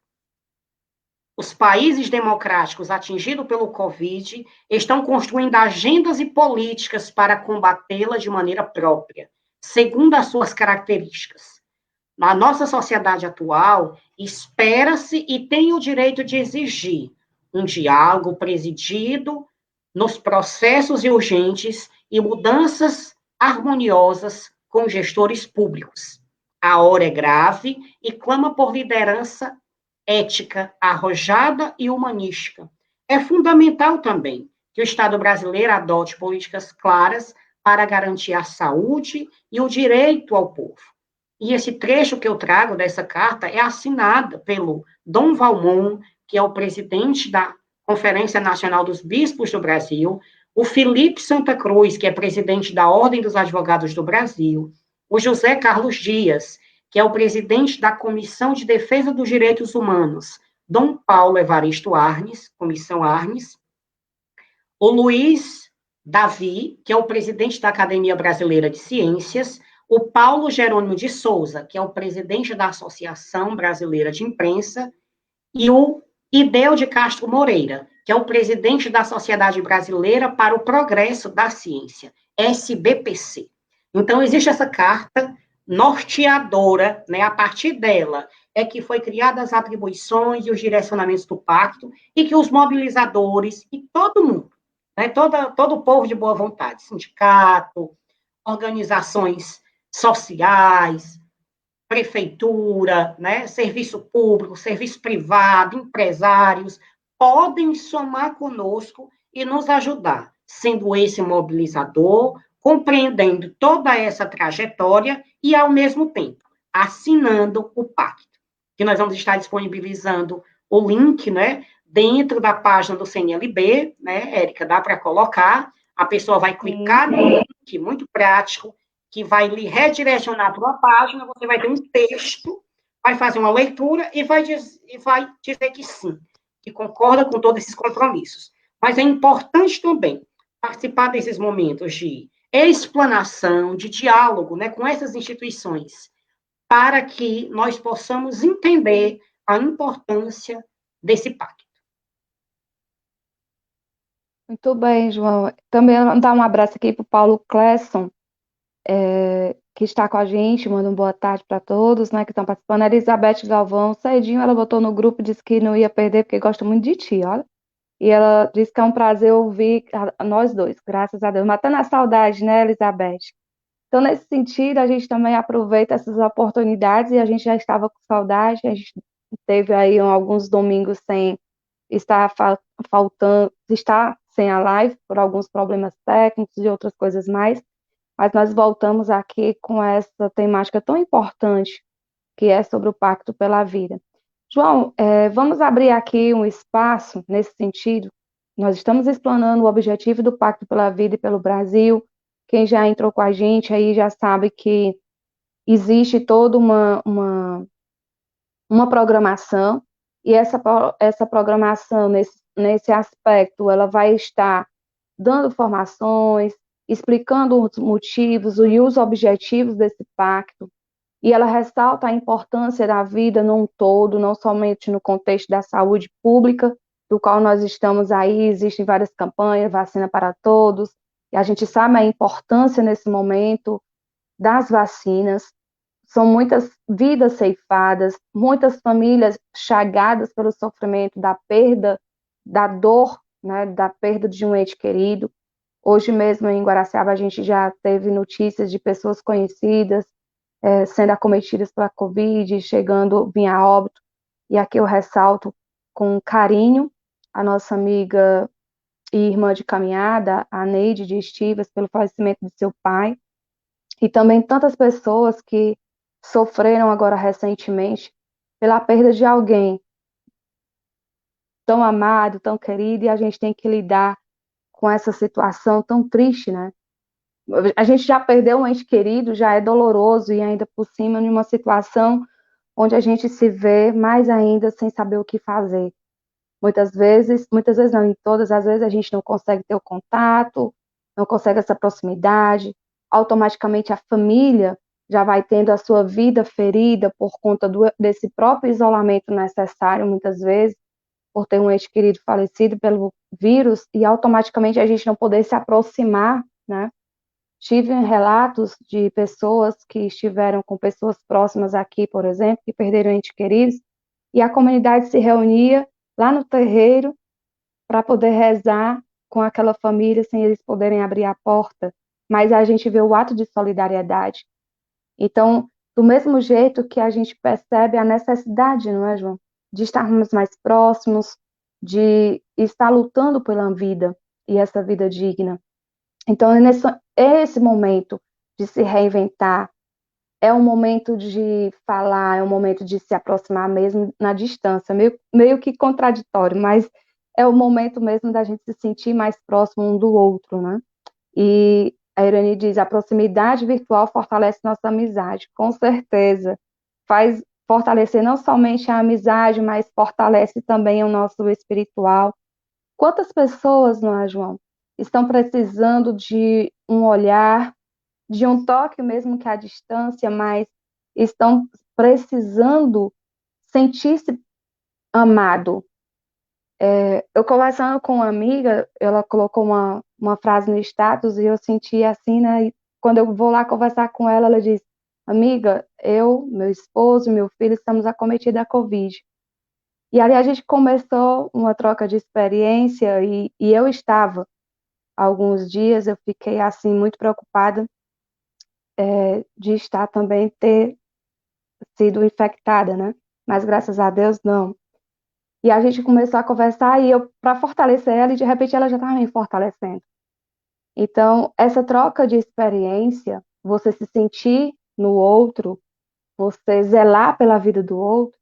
Os países democráticos atingidos pelo Covid estão construindo agendas e políticas para combatê-la de maneira própria, segundo as suas características. Na nossa sociedade atual, espera-se e tem o direito de exigir um diálogo presidido nos processos urgentes e mudanças harmoniosas com gestores públicos. A hora é grave e clama por liderança ética, arrojada e humanística. É fundamental também que o Estado brasileiro adote políticas claras para garantir a saúde e o direito ao povo. E esse trecho que eu trago dessa carta é assinada pelo Dom Valmont, que é o presidente da Conferência Nacional dos Bispos do Brasil, o Felipe Santa Cruz, que é presidente da Ordem dos Advogados do Brasil, o José Carlos Dias, que é o presidente da Comissão de Defesa dos Direitos Humanos, Dom Paulo Evaristo Arnes, Comissão Arnes, o Luiz Davi, que é o presidente da Academia Brasileira de Ciências, o Paulo Jerônimo de Souza, que é o presidente da Associação Brasileira de Imprensa, e o Ideu de Castro Moreira, que é o presidente da Sociedade Brasileira para o Progresso da Ciência, SBPC. Então, existe essa carta norteadora, né, a partir dela é que foi criadas as atribuições e os direcionamentos do pacto, e que os mobilizadores e todo mundo, né, todo o povo de boa vontade, sindicato, organizações sociais, prefeitura, né, serviço público, serviço privado, empresários, podem somar conosco e nos ajudar, sendo esse mobilizador, compreendendo toda essa trajetória e, ao mesmo tempo, assinando o pacto, que nós vamos estar disponibilizando o link, né, dentro da página do CNLB, né, Érica, dá para colocar, a pessoa vai clicar no link, muito prático, que vai lhe redirecionar para uma página, você vai ter um texto, vai fazer uma leitura e vai dizer que sim, que concorda com todos esses compromissos. Mas é importante também participar desses momentos de explanação, de diálogo, né, com essas instituições, para que nós possamos entender a importância desse pacto. Muito bem, João. Também dar um abraço aqui para o Paulo Clesson, que está com a gente, manda uma boa tarde para todos, né, que estão participando. A Elizabeth Galvão, cedinho, ela botou no grupo, disse que não ia perder, porque gosta muito de ti, olha. E ela disse que é um prazer ouvir a nós dois, graças a Deus. Matando a saudade, né, Elizabeth? Então, nesse sentido, a gente também aproveita essas oportunidades e a gente já estava com saudade, a gente teve aí alguns domingos sem estar faltando, estar sem a live por alguns problemas técnicos e outras coisas mais, mas nós voltamos aqui com essa temática tão importante que é sobre o Pacto pela Vida. João, vamos abrir aqui um espaço nesse sentido. Nós estamos explanando o objetivo do Pacto pela Vida e pelo Brasil. Quem já entrou com a gente aí já sabe que existe toda uma programação, e essa programação, nesse aspecto, ela vai estar dando formações, explicando os motivos e os objetivos desse pacto, e ela ressalta a importância da vida num todo, não somente no contexto da saúde pública, do qual nós estamos aí, existem várias campanhas, vacina para todos, e a gente sabe a importância nesse momento das vacinas, são muitas vidas ceifadas, muitas famílias chagadas pelo sofrimento da perda, da dor, né, da perda de um ente querido. Hoje mesmo em Guaraciaba a gente já teve notícias de pessoas conhecidas sendo acometidas pela Covid, chegando via óbito. E aqui eu ressalto com carinho a nossa amiga e irmã de caminhada, a Neide de Estivas, pelo falecimento de seu pai, e também tantas pessoas que sofreram agora recentemente pela perda de alguém tão amado, tão querido, e a gente tem que lidar com essa situação tão triste, né? A gente já perdeu um ente querido, já é doloroso, e ainda por cima, em uma situação onde a gente se vê mais ainda sem saber o que fazer. Muitas vezes não, em todas as vezes a gente não consegue ter o contato, não consegue essa proximidade, automaticamente a família já vai tendo a sua vida ferida por conta desse próprio isolamento necessário, muitas vezes, por ter um ente querido falecido pelo vírus, e automaticamente a gente não poder se aproximar, né? Tive relatos de pessoas que estiveram com pessoas próximas aqui, por exemplo, que perderam entes queridos, e a comunidade se reunia lá no terreiro para poder rezar com aquela família sem eles poderem abrir a porta, mas a gente vê o ato de solidariedade. Então, do mesmo jeito que a gente percebe a necessidade, não é, João, de estarmos mais próximos, de estar lutando pela vida e essa vida digna. Então, é esse momento de se reinventar, é um momento de falar, é um momento de se aproximar mesmo na distância, meio que contraditório, mas é o momento mesmo da gente se sentir mais próximo um do outro, né? E a Irene diz, a proximidade virtual fortalece nossa amizade, com certeza. Faz fortalecer não somente a amizade, mas fortalece também o nosso espiritual. Quantas pessoas, não é, João, estão precisando de um olhar, de um toque mesmo que à distância, mas estão precisando sentir-se amado. Eu conversando com uma amiga, ela colocou uma frase no status e eu senti assim, né? E quando eu vou lá conversar com ela, ela diz: Amiga, eu, meu esposo e meu filho estamos acometidos da Covid. E ali a gente começou uma troca de experiência e eu estava, há alguns dias, eu fiquei assim muito preocupada de estar também ter sido infectada, né? Mas graças a Deus não. E a gente começou a conversar e eu, para fortalecer ela, e de repente ela já estava me fortalecendo. Então, essa troca de experiência, você se sentir no outro, você zelar pela vida do outro,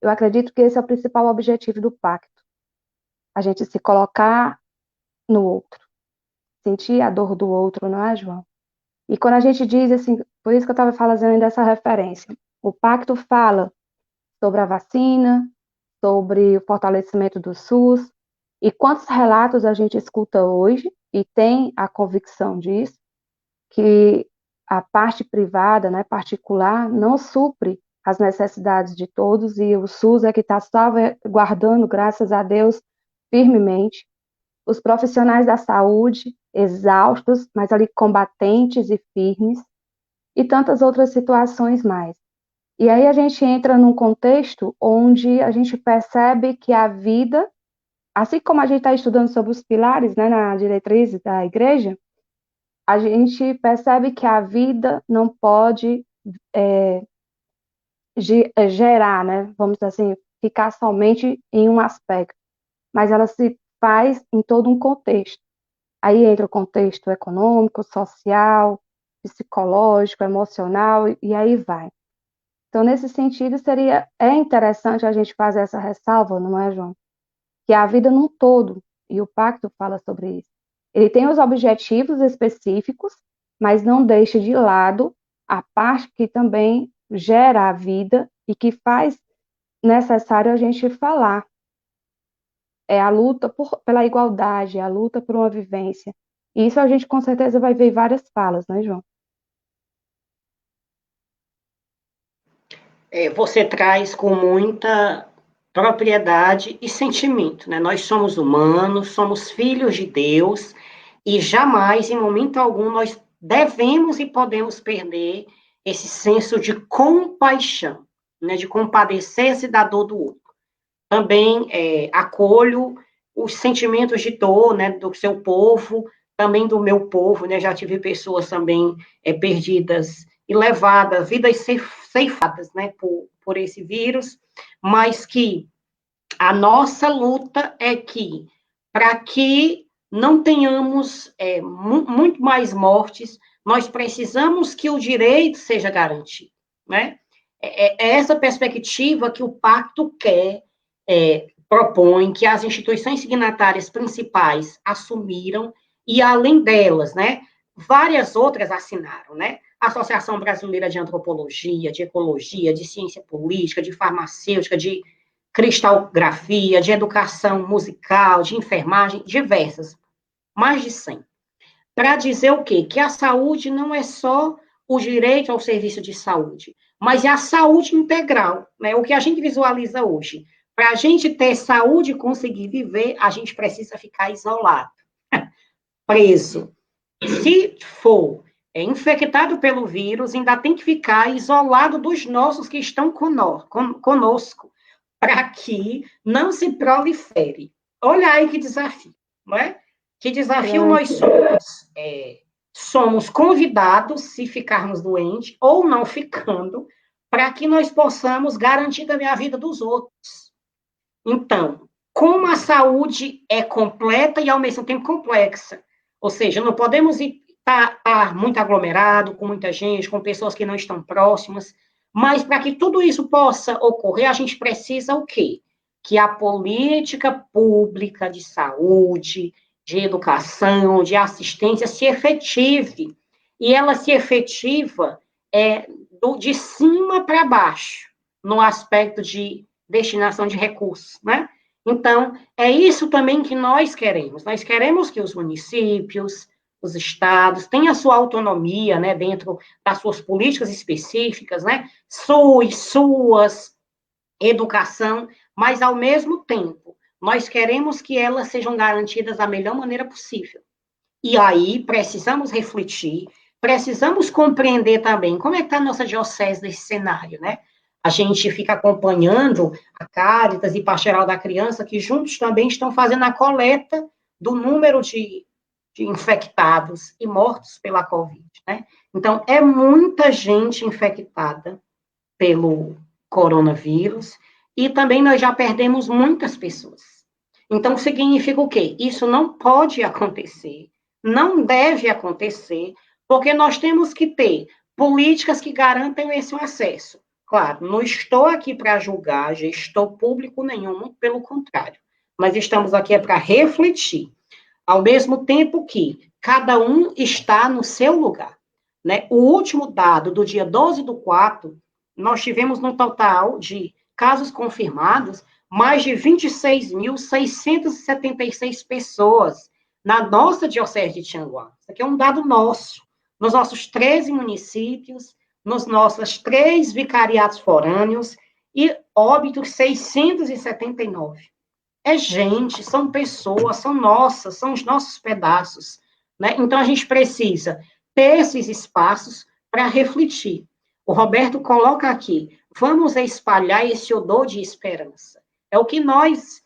eu acredito que esse é o principal objetivo do pacto. A gente se colocar no outro, sentir a dor do outro, não é, João? E quando a gente diz assim, por isso que eu estava fazendo dessa referência, o pacto fala sobre a vacina, sobre o fortalecimento do SUS, e quantos relatos a gente escuta hoje, e tem a convicção disso, que a parte privada, né, particular, não supre as necessidades de todos, e o SUS é que está guardando, graças a Deus, firmemente. Os profissionais da saúde, exaustos, mas ali combatentes e firmes, e tantas outras situações mais. E aí a gente entra num contexto onde a gente percebe que a vida, assim como a gente está estudando sobre os pilares, né, na diretriz da igreja, a gente percebe que a vida não pode gerar, né, vamos dizer assim, ficar somente em um aspecto, mas ela se faz em todo um contexto. Aí entra o contexto econômico, social, psicológico, emocional, e aí vai. Então, nesse sentido, é interessante a gente fazer essa ressalva, não é, João? Que a vida num todo, e o pacto fala sobre isso. Ele tem os objetivos específicos, mas não deixa de lado a parte que também gera a vida e que faz necessário a gente falar. É a luta pela igualdade, é a luta por uma vivência. E isso a gente com certeza vai ver em várias falas, né, João? Você traz com muita propriedade e sentimento, né? Nós somos humanos, somos filhos de Deus e jamais, em momento algum, nós devemos e podemos perder esse senso de compaixão, né? De compadecer-se da dor do outro. Também acolho os sentimentos de dor, né? Do seu povo, também do meu povo, né? Já tive pessoas também perdidas e levadas, vidas ceifadas, né, por esse vírus, mas que a nossa luta é que, para que não tenhamos muito mais mortes, nós precisamos que o direito seja garantido, né? É essa perspectiva que o pacto quer, propõe, que as instituições signatárias principais assumiram, e além delas, né, várias outras assinaram, né? Associação Brasileira de Antropologia, de Ecologia, de Ciência Política, de Farmacêutica, de Cristalografia, de Educação Musical, de Enfermagem, diversas, mais de 100. Para dizer o quê? Que a saúde não é só o direito ao serviço de saúde, mas é a saúde integral, né? O que a gente visualiza hoje. Para a gente ter saúde e conseguir viver, a gente precisa ficar isolado, preso. E se for infectado pelo vírus, ainda tem que ficar isolado dos nossos que estão conosco, para que não se prolifere. Olha aí que desafio, não é? Que desafio nós Grande. somos. Somos convidados, se ficarmos doentes, ou não ficando, para que nós possamos garantir também a vida dos outros. Então, como a saúde é completa e ao mesmo tempo complexa, ou seja, não podemos estar muito aglomerado, com muita gente, com pessoas que não estão próximas, mas para que tudo isso possa ocorrer, a gente precisa o quê? Que a política pública de saúde, de educação, de assistência se efetive. E ela se efetiva de cima para baixo, no aspecto de destinação de recursos, né? Então, é isso também que nós queremos. Nós queremos que os municípios, os estados, tenham a sua autonomia, né, dentro das suas políticas específicas, né, suas, educação, mas, ao mesmo tempo, nós queremos que elas sejam garantidas da melhor maneira possível. E aí, precisamos refletir, precisamos compreender também como é que está a nossa diocese nesse cenário, né? A gente fica acompanhando a Cáritas e Pastoral da Criança, que juntos também estão fazendo a coleta do número de infectados e mortos pela Covid, né? Então, é muita gente infectada pelo coronavírus e também nós já perdemos muitas pessoas. Então, significa o quê? Isso não pode acontecer, não deve acontecer, porque nós temos que ter políticas que garantam esse acesso. Claro, não estou aqui para julgar gestor público nenhum, muito pelo contrário. Mas estamos aqui para refletir, ao mesmo tempo que cada um está no seu lugar. Né? O último dado do dia 12/4, nós tivemos no total de casos confirmados mais de 26.676 pessoas na nossa Diocese de Tianguá. Isso aqui é um dado nosso, nos nossos 13 municípios, nos nossos 3 vicariatos forâneos e óbitos 679. É gente, são pessoas, são nossas, são os nossos pedaços. Né? Então, a gente precisa ter esses espaços para refletir. O Roberto coloca aqui, vamos espalhar esse odor de esperança. É o que nós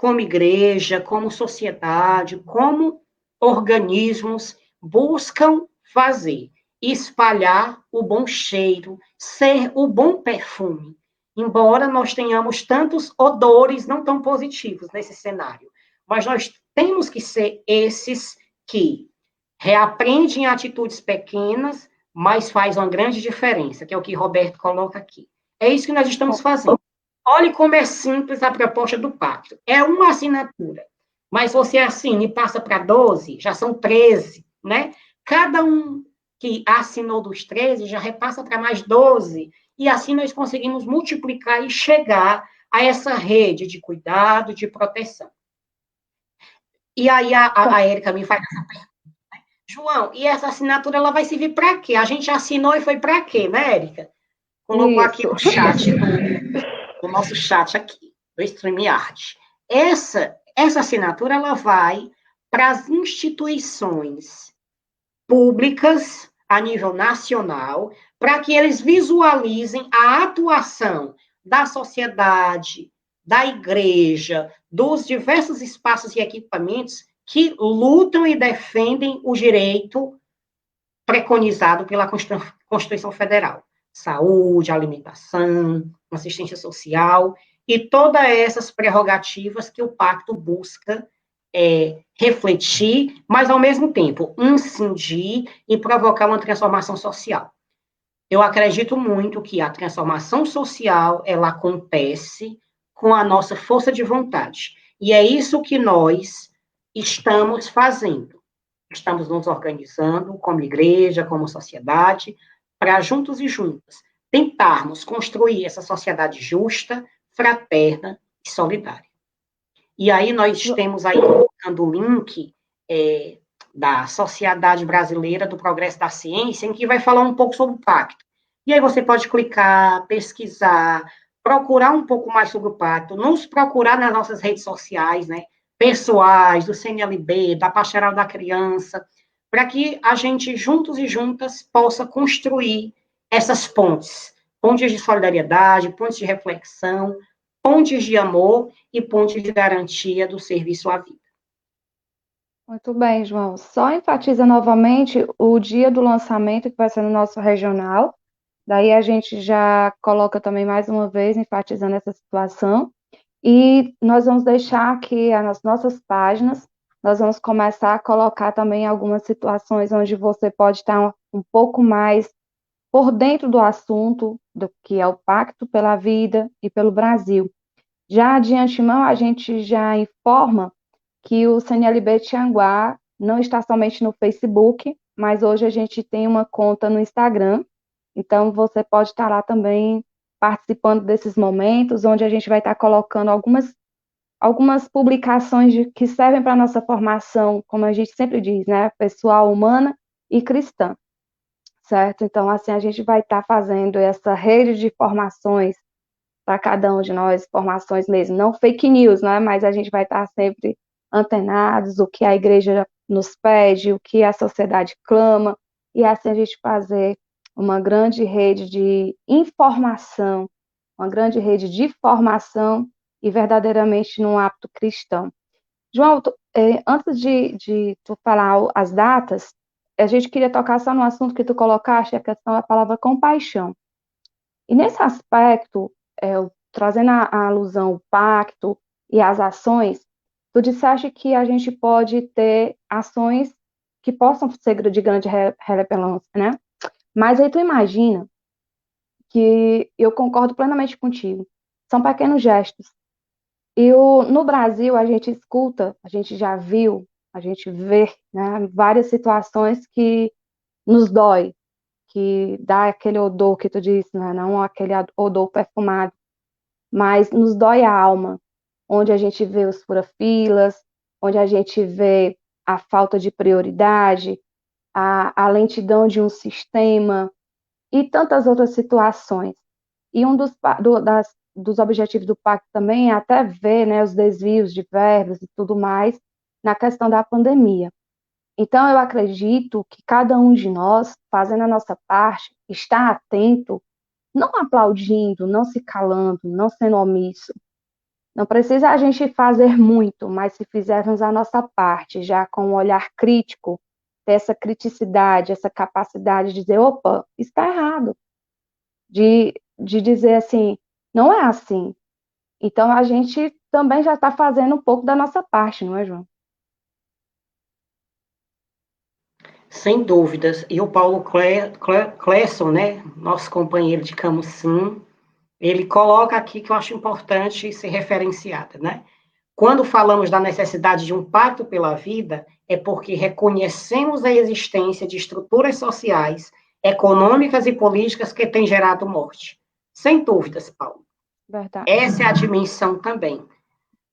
como igreja, como sociedade, como organismos, buscam fazer, espalhar o bom cheiro, ser o bom perfume, embora nós tenhamos tantos odores não tão positivos nesse cenário, mas nós temos que ser esses que reaprendem atitudes pequenas, mas faz uma grande diferença, que é o que Roberto coloca aqui. É isso que nós estamos fazendo. Olhe como é simples a proposta do pacto. É uma assinatura, mas você assina e passa para 12, já são 13, né? Cada um que assinou dos 13 já repassa para mais 12, e assim nós conseguimos multiplicar e chegar a essa rede de cuidado, de proteção. E aí a Érica me faz essa pergunta. João, e essa assinatura ela vai servir para quê? A gente assinou e foi para quê, né, Érica? Colocou aqui Isso. no chat do nosso chat aqui, do StreamYard. Essa assinatura ela vai para as instituições públicas a nível nacional, para que eles visualizem a atuação da sociedade, da igreja, dos diversos espaços e equipamentos que lutam e defendem o direito preconizado pela Constituição Federal. Saúde, alimentação, assistência social e todas essas prerrogativas que o pacto busca refletir, mas, ao mesmo tempo, incidir e provocar uma transformação social. Eu acredito muito que a transformação social, ela acontece com a nossa força de vontade. E é isso que nós estamos fazendo. Estamos nos organizando como igreja, como sociedade, para juntos e juntas tentarmos construir essa sociedade justa, fraterna e solidária. E aí nós temos aí colocando o link da Sociedade Brasileira do Progresso da Ciência, em que vai falar um pouco sobre o pacto. E aí você pode clicar, pesquisar, procurar um pouco mais sobre o pacto, nos procurar nas nossas redes sociais, né, pessoais, do CNLB, da Pastoral da Criança, para que a gente, juntos e juntas, possa construir essas pontes, pontes de solidariedade, pontes de reflexão, pontes de amor e pontes de garantia do serviço à vida. Muito bem, João. Só enfatiza novamente o dia do lançamento, que vai ser no nosso regional. Daí a gente já coloca também mais uma vez, enfatizando essa situação. E nós vamos deixar aqui nas nossas páginas, nós vamos começar a colocar também algumas situações onde você pode estar um pouco mais por dentro do assunto, do que é o Pacto pela Vida e pelo Brasil. Já de antemão, a gente já informa que o CNLB Tianguá não está somente no Facebook, mas hoje a gente tem uma conta no Instagram, então você pode estar lá também participando desses momentos, onde a gente vai estar colocando algumas publicações que servem para a nossa formação, como a gente sempre diz, né, pessoal, humana e cristã, certo? Então, assim, a gente vai estar fazendo essa rede de formações para cada um de nós, formações mesmo, não fake news, né, mas a gente vai estar sempre antenados, o que a igreja nos pede, o que a sociedade clama, e assim a gente fazer uma grande rede de informação, uma grande rede de formação e verdadeiramente num hábito cristão. João, antes de tu falar as datas, a gente queria tocar só no assunto que tu colocaste, a questão da palavra compaixão. E nesse aspecto, trazendo a alusão, o pacto e as ações, tu disseste que a gente pode ter ações que possam ser de grande relevância, né? Mas aí tu imagina que eu concordo plenamente contigo. São pequenos gestos. E no Brasil, a gente escuta, a gente já viu, a gente vê, né, várias situações que nos dói, que dá aquele odor que tu disse, né, não aquele odor perfumado, mas nos dói a alma, onde a gente vê os fura-filas, onde a gente vê a falta de prioridade, a lentidão de um sistema e tantas outras situações. E um dos objetivos do pacto também é até ver, né, os desvios de verbas e tudo mais na questão da pandemia. Então, eu acredito que cada um de nós, fazendo a nossa parte, está atento, não aplaudindo, não se calando, não sendo omisso, Não precisa a gente fazer muito, mas se fizermos a nossa parte, já com um olhar crítico, ter essa criticidade, essa capacidade de dizer, opa, está errado, de dizer assim, não é assim. Então a gente também já está fazendo um pouco da nossa parte, não é, João? Sem dúvidas. E o Paulo Cleson, né, nosso companheiro de Camusim, ele coloca aqui que eu acho importante ser referenciada, né? Quando falamos da necessidade de um pacto pela vida, é porque reconhecemos a existência de estruturas sociais, econômicas e políticas que têm gerado morte. Sem dúvidas, Paulo. Verdade. Essa é a dimensão também.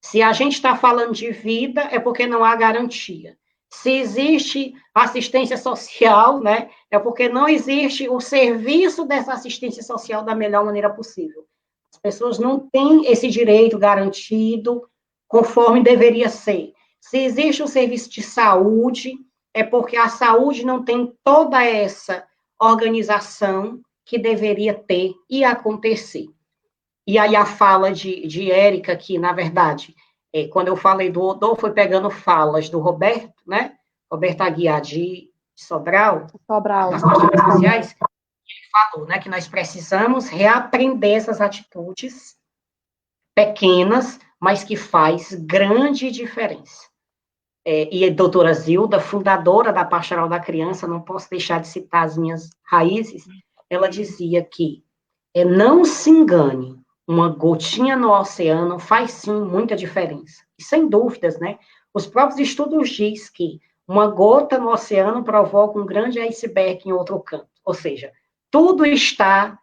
Se a gente está falando de vida, é porque não há garantia. Se existe assistência social, né, é porque não existe o serviço dessa assistência social da melhor maneira possível. As pessoas não têm esse direito garantido conforme deveria ser. Se existe o serviço de saúde, é porque a saúde não tem toda essa organização que deveria ter e acontecer. E aí a fala de Érica, que, na verdade, quando eu falei do Odô, foi pegando falas do Roberto, né? Roberto Aguiar de Sobral, Sobral. das questões sociais, falou, né, que nós precisamos reaprender essas atitudes pequenas, mas que faz grande diferença. E a doutora Zilda, fundadora da Pastoral da Criança, não posso deixar de citar as minhas raízes, ela dizia que não se engane, uma gotinha no oceano faz sim muita diferença. E sem dúvidas, né? Os próprios estudos dizem que uma gota no oceano provoca um grande iceberg em outro canto. Ou seja, tudo está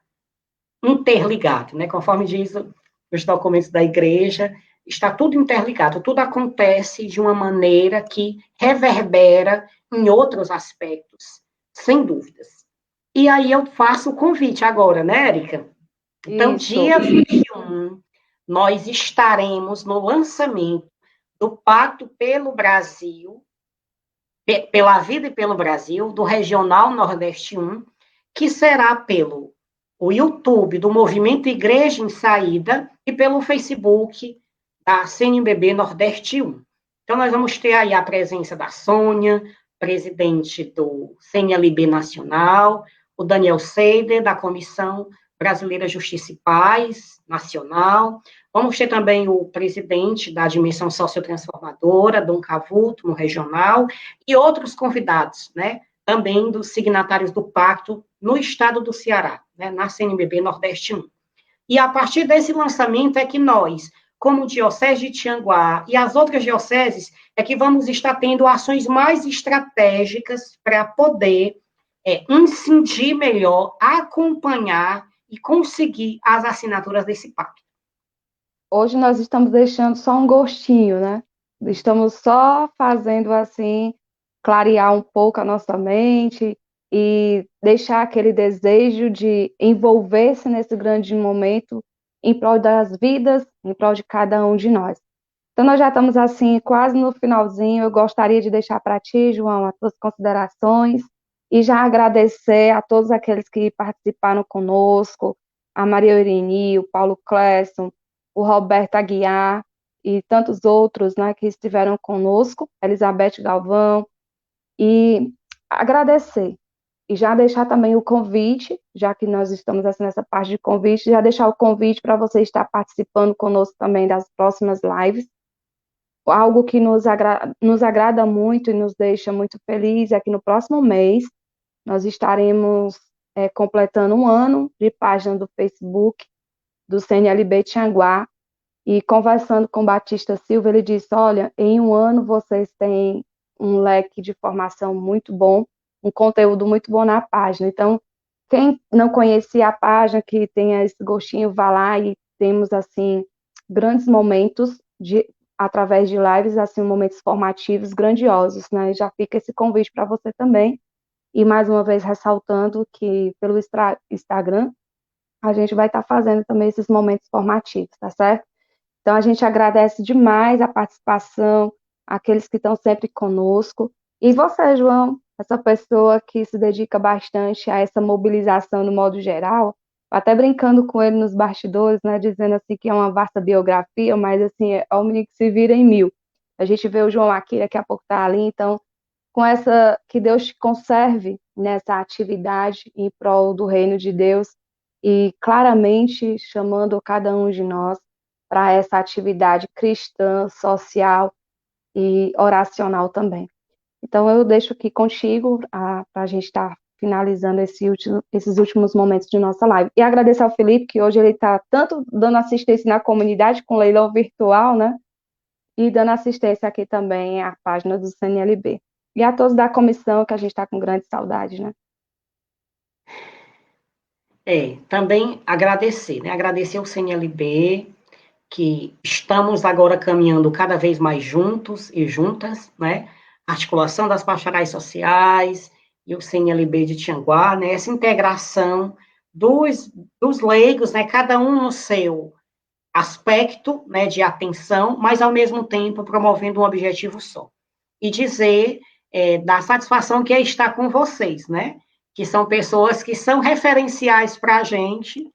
interligado, né? Conforme diz os documentos da igreja, está tudo interligado, tudo acontece de uma maneira que reverbera em outros aspectos, sem dúvidas. E aí eu faço o convite agora, né, Érica? Então, Isso. dia 21, nós estaremos no lançamento do Pacto pelo Brasil, pela Vida e pelo Brasil, do Regional Nordeste 1, que será pelo o YouTube do Movimento Igreja em Saída e pelo Facebook da CNBB Nordeste 1. Então, nós vamos ter aí a presença da Sônia, presidente do CNLB Nacional, o Daniel Seider, da Comissão Brasileira Justiça e Paz Nacional. Vamos ter também o presidente da Dimensão Sociotransformadora, Dom Cavuto, no regional, e outros convidados, né? Também dos signatários do pacto no estado do Ceará, né, na CNBB Nordeste 1. E a partir desse lançamento é que nós, como Diocese de Tianguá e as outras dioceses, é que vamos estar tendo ações mais estratégicas para poder incidir melhor, acompanhar e conseguir as assinaturas desse pacto. Hoje nós estamos deixando só um gostinho, né? Estamos só fazendo assim, clarear um pouco a nossa mente e deixar aquele desejo de envolver-se nesse grande momento em prol das vidas, em prol de cada um de nós. Então, nós já estamos assim, quase no finalzinho. Eu gostaria de deixar para ti, João, as tuas considerações e já agradecer a todos aqueles que participaram conosco, a Maria Irini, o Paulo Clesson, o Roberto Aguiar e tantos outros, né, que estiveram conosco, Elizabeth Galvão, e agradecer. E já deixar também o convite, já que nós estamos assim, nessa parte de convite, já deixar o convite para você estar participando conosco também das próximas lives. Algo que nos agrada muito e nos deixa muito felizes é que no próximo mês nós estaremos completando um ano de página do Facebook do CNLB Tianguá e conversando com Batista Silva, ele disse, olha, em um ano vocês têm um leque de formação muito bom, um conteúdo muito bom na página. Então, quem não conhecia a página, que tenha esse gostinho, vá lá e temos, assim, grandes momentos através de lives, assim, momentos formativos grandiosos, né? Já fica esse convite para você também. E mais uma vez ressaltando que pelo Instagram a gente vai estar fazendo também esses momentos formativos, tá certo? Então a gente agradece demais a participação, aqueles que estão sempre conosco. E você, João, essa pessoa que se dedica bastante a essa mobilização no modo geral, até brincando com ele nos bastidores, né, dizendo assim que é uma vasta biografia, mas assim, é o menino que se vira em mil. A gente vê o João aqui, daqui a pouco tá ali, então, com essa, que Deus te conserve nessa atividade em prol do reino de Deus e claramente chamando cada um de nós para essa atividade cristã, social e oracional também. Então, eu deixo aqui contigo para a gente estar finalizando esses últimos momentos de nossa live. E agradecer ao Felipe, que hoje ele está tanto dando assistência na comunidade com leilão virtual, né? E dando assistência aqui também à página do CNLB. E a todos da comissão, que a gente está com grande saudade, né? Também agradecer, né? Agradecer ao CNLB, que estamos agora caminhando cada vez mais juntos e juntas, né? Articulação das pastorais sociais e o CNLB de Tianguá, né? Essa integração dos leigos, né? Cada um no seu aspecto, né, de atenção, mas ao mesmo tempo promovendo um objetivo só. E dizer da satisfação que é estar com vocês, né? Que são pessoas que são referenciais para a gente,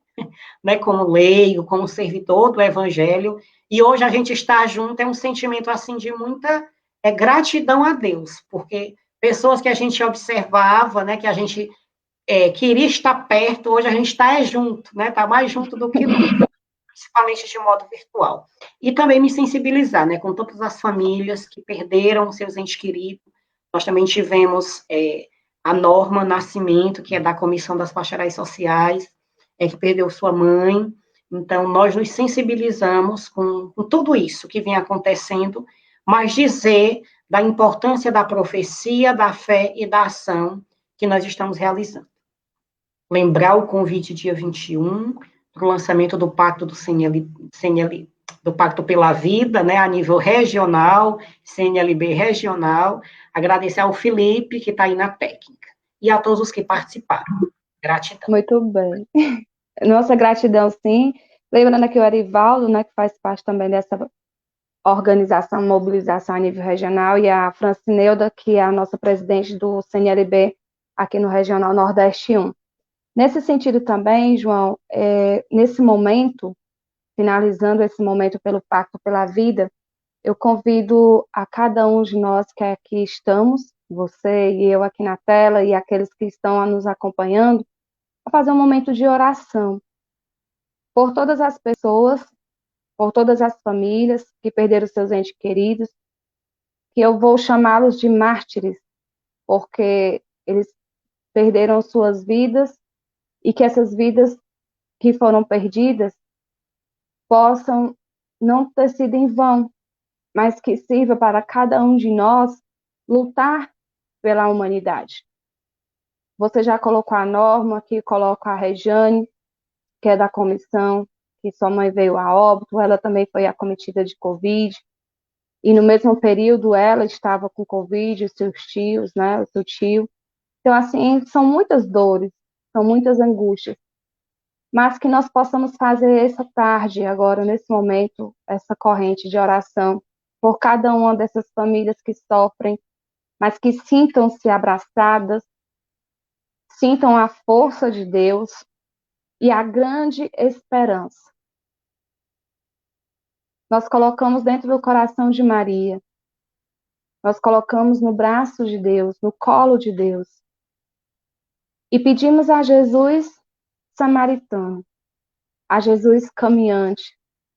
né, como leigo, como servidor do Evangelho, e hoje a gente está junto, é um sentimento, assim, de muita gratidão a Deus, porque pessoas que a gente observava, né, que a gente queria estar perto, hoje a gente está junto, né, está mais junto do que nunca, principalmente de modo virtual. E também me sensibilizar, né, com todas as famílias que perderam seus entes queridos. Nós também tivemos a Norma Nascimento, que é da Comissão das Pastorais Sociais, que perdeu sua mãe. Então, nós nos sensibilizamos com tudo isso que vem acontecendo, mas dizer da importância da profecia, da fé e da ação que nós estamos realizando. Lembrar o convite dia 21, para o lançamento do Pacto do CNL, do Pacto pela Vida, né, a nível regional, CNLB regional. Agradecer ao Felipe, que está aí na técnica, e a todos os que participaram. Gratidão. Muito bem. Nossa gratidão, sim. Lembrando aqui o Arivaldo, né, que faz parte também dessa organização, mobilização a nível regional, e a Francineuda, que é a nossa presidente do CNLB aqui no Regional Nordeste 1. Nesse sentido também, João, nesse momento, finalizando esse momento pelo Pacto pela Vida, eu convido a cada um de nós que aqui estamos, você e eu aqui na tela, e aqueles que estão nos acompanhando, a fazer um momento de oração por todas as pessoas, por todas as famílias que perderam seus entes queridos, que eu vou chamá-los de mártires, porque eles perderam suas vidas e que essas vidas que foram perdidas possam não ter sido em vão, mas que sirva para cada um de nós lutar pela humanidade. Você já colocou a Norma, aqui coloco a Rejane, que é da comissão, que sua mãe veio a óbito, ela também foi acometida de Covid, e no mesmo período ela estava com Covid, os seus tios, né, o seu tio. Então, assim, são muitas dores, são muitas angústias, mas que nós possamos fazer essa tarde, agora, nesse momento, essa corrente de oração por cada uma dessas famílias que sofrem, mas que sintam-se abraçadas, sintam a força de Deus e a grande esperança. Nós colocamos dentro do coração de Maria, nós colocamos no braço de Deus, no colo de Deus, e pedimos a Jesus samaritano, a Jesus caminhante,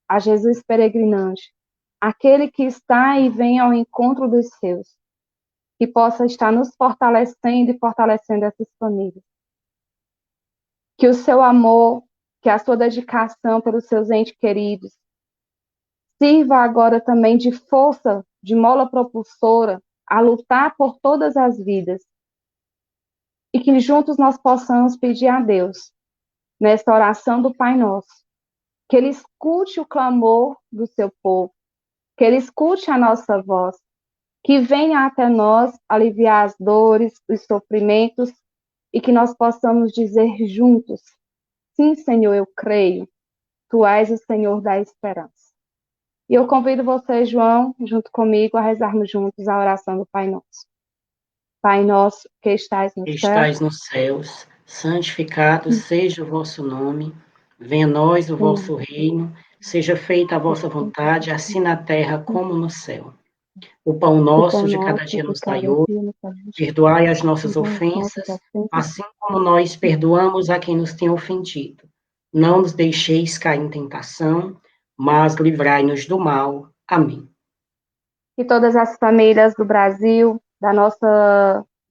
a Jesus peregrinante, aquele que está e vem ao encontro dos seus, que possa estar nos fortalecendo e fortalecendo essas famílias. Que o seu amor, que a sua dedicação pelos seus entes queridos, sirva agora também de força, de mola propulsora, a lutar por todas as vidas. E que juntos nós possamos pedir a Deus, nesta oração do Pai Nosso, que Ele escute o clamor do seu povo, que Ele escute a nossa voz, que venha até nós aliviar as dores, os sofrimentos, e que nós possamos dizer juntos: sim, Senhor, eu creio, Tu és o Senhor da esperança. E eu convido você, João, junto comigo, a rezarmos juntos a oração do Pai Nosso. Pai nosso, que estais no céu, Estais nos céus, santificado seja o vosso nome, venha a nós o vosso reino, seja feita a vossa vontade, assim na terra como no céu. O pão O pão nosso de cada nosso dia de nos dai cada hoje, dia nos dai hoje, perdoai as nossas perdoa as nossas ofensas, ofensas, assim como nós perdoamos a quem nos tem ofendido. Não nos deixeis cair em tentação, mas livrai-nos do mal. Amém. e todas as famílias do Brasil,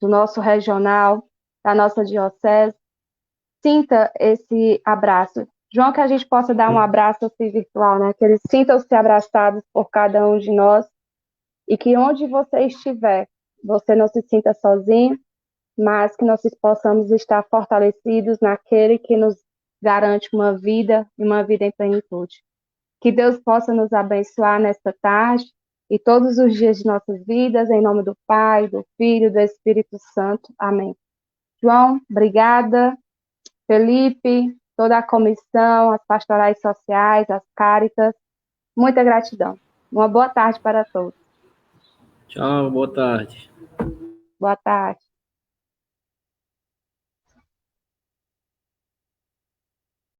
do nosso regional, da nossa diocese, sinta esse abraço. João, que a gente possa dar um abraço assim virtual, né? Que eles sintam-se abraçados por cada um de nós e que onde você estiver, você não se sinta sozinho, mas que nós possamos estar fortalecidos naquele que nos garante uma vida e uma vida em plenitude. Que Deus possa nos abençoar nesta tarde e todos os dias de nossas vidas, em nome do Pai, do Filho e do Espírito Santo. Amém. João, obrigada. Felipe, toda a comissão, as pastorais sociais, as cáritas, muita gratidão. Uma boa tarde para todos. Tchau, boa tarde. Boa tarde.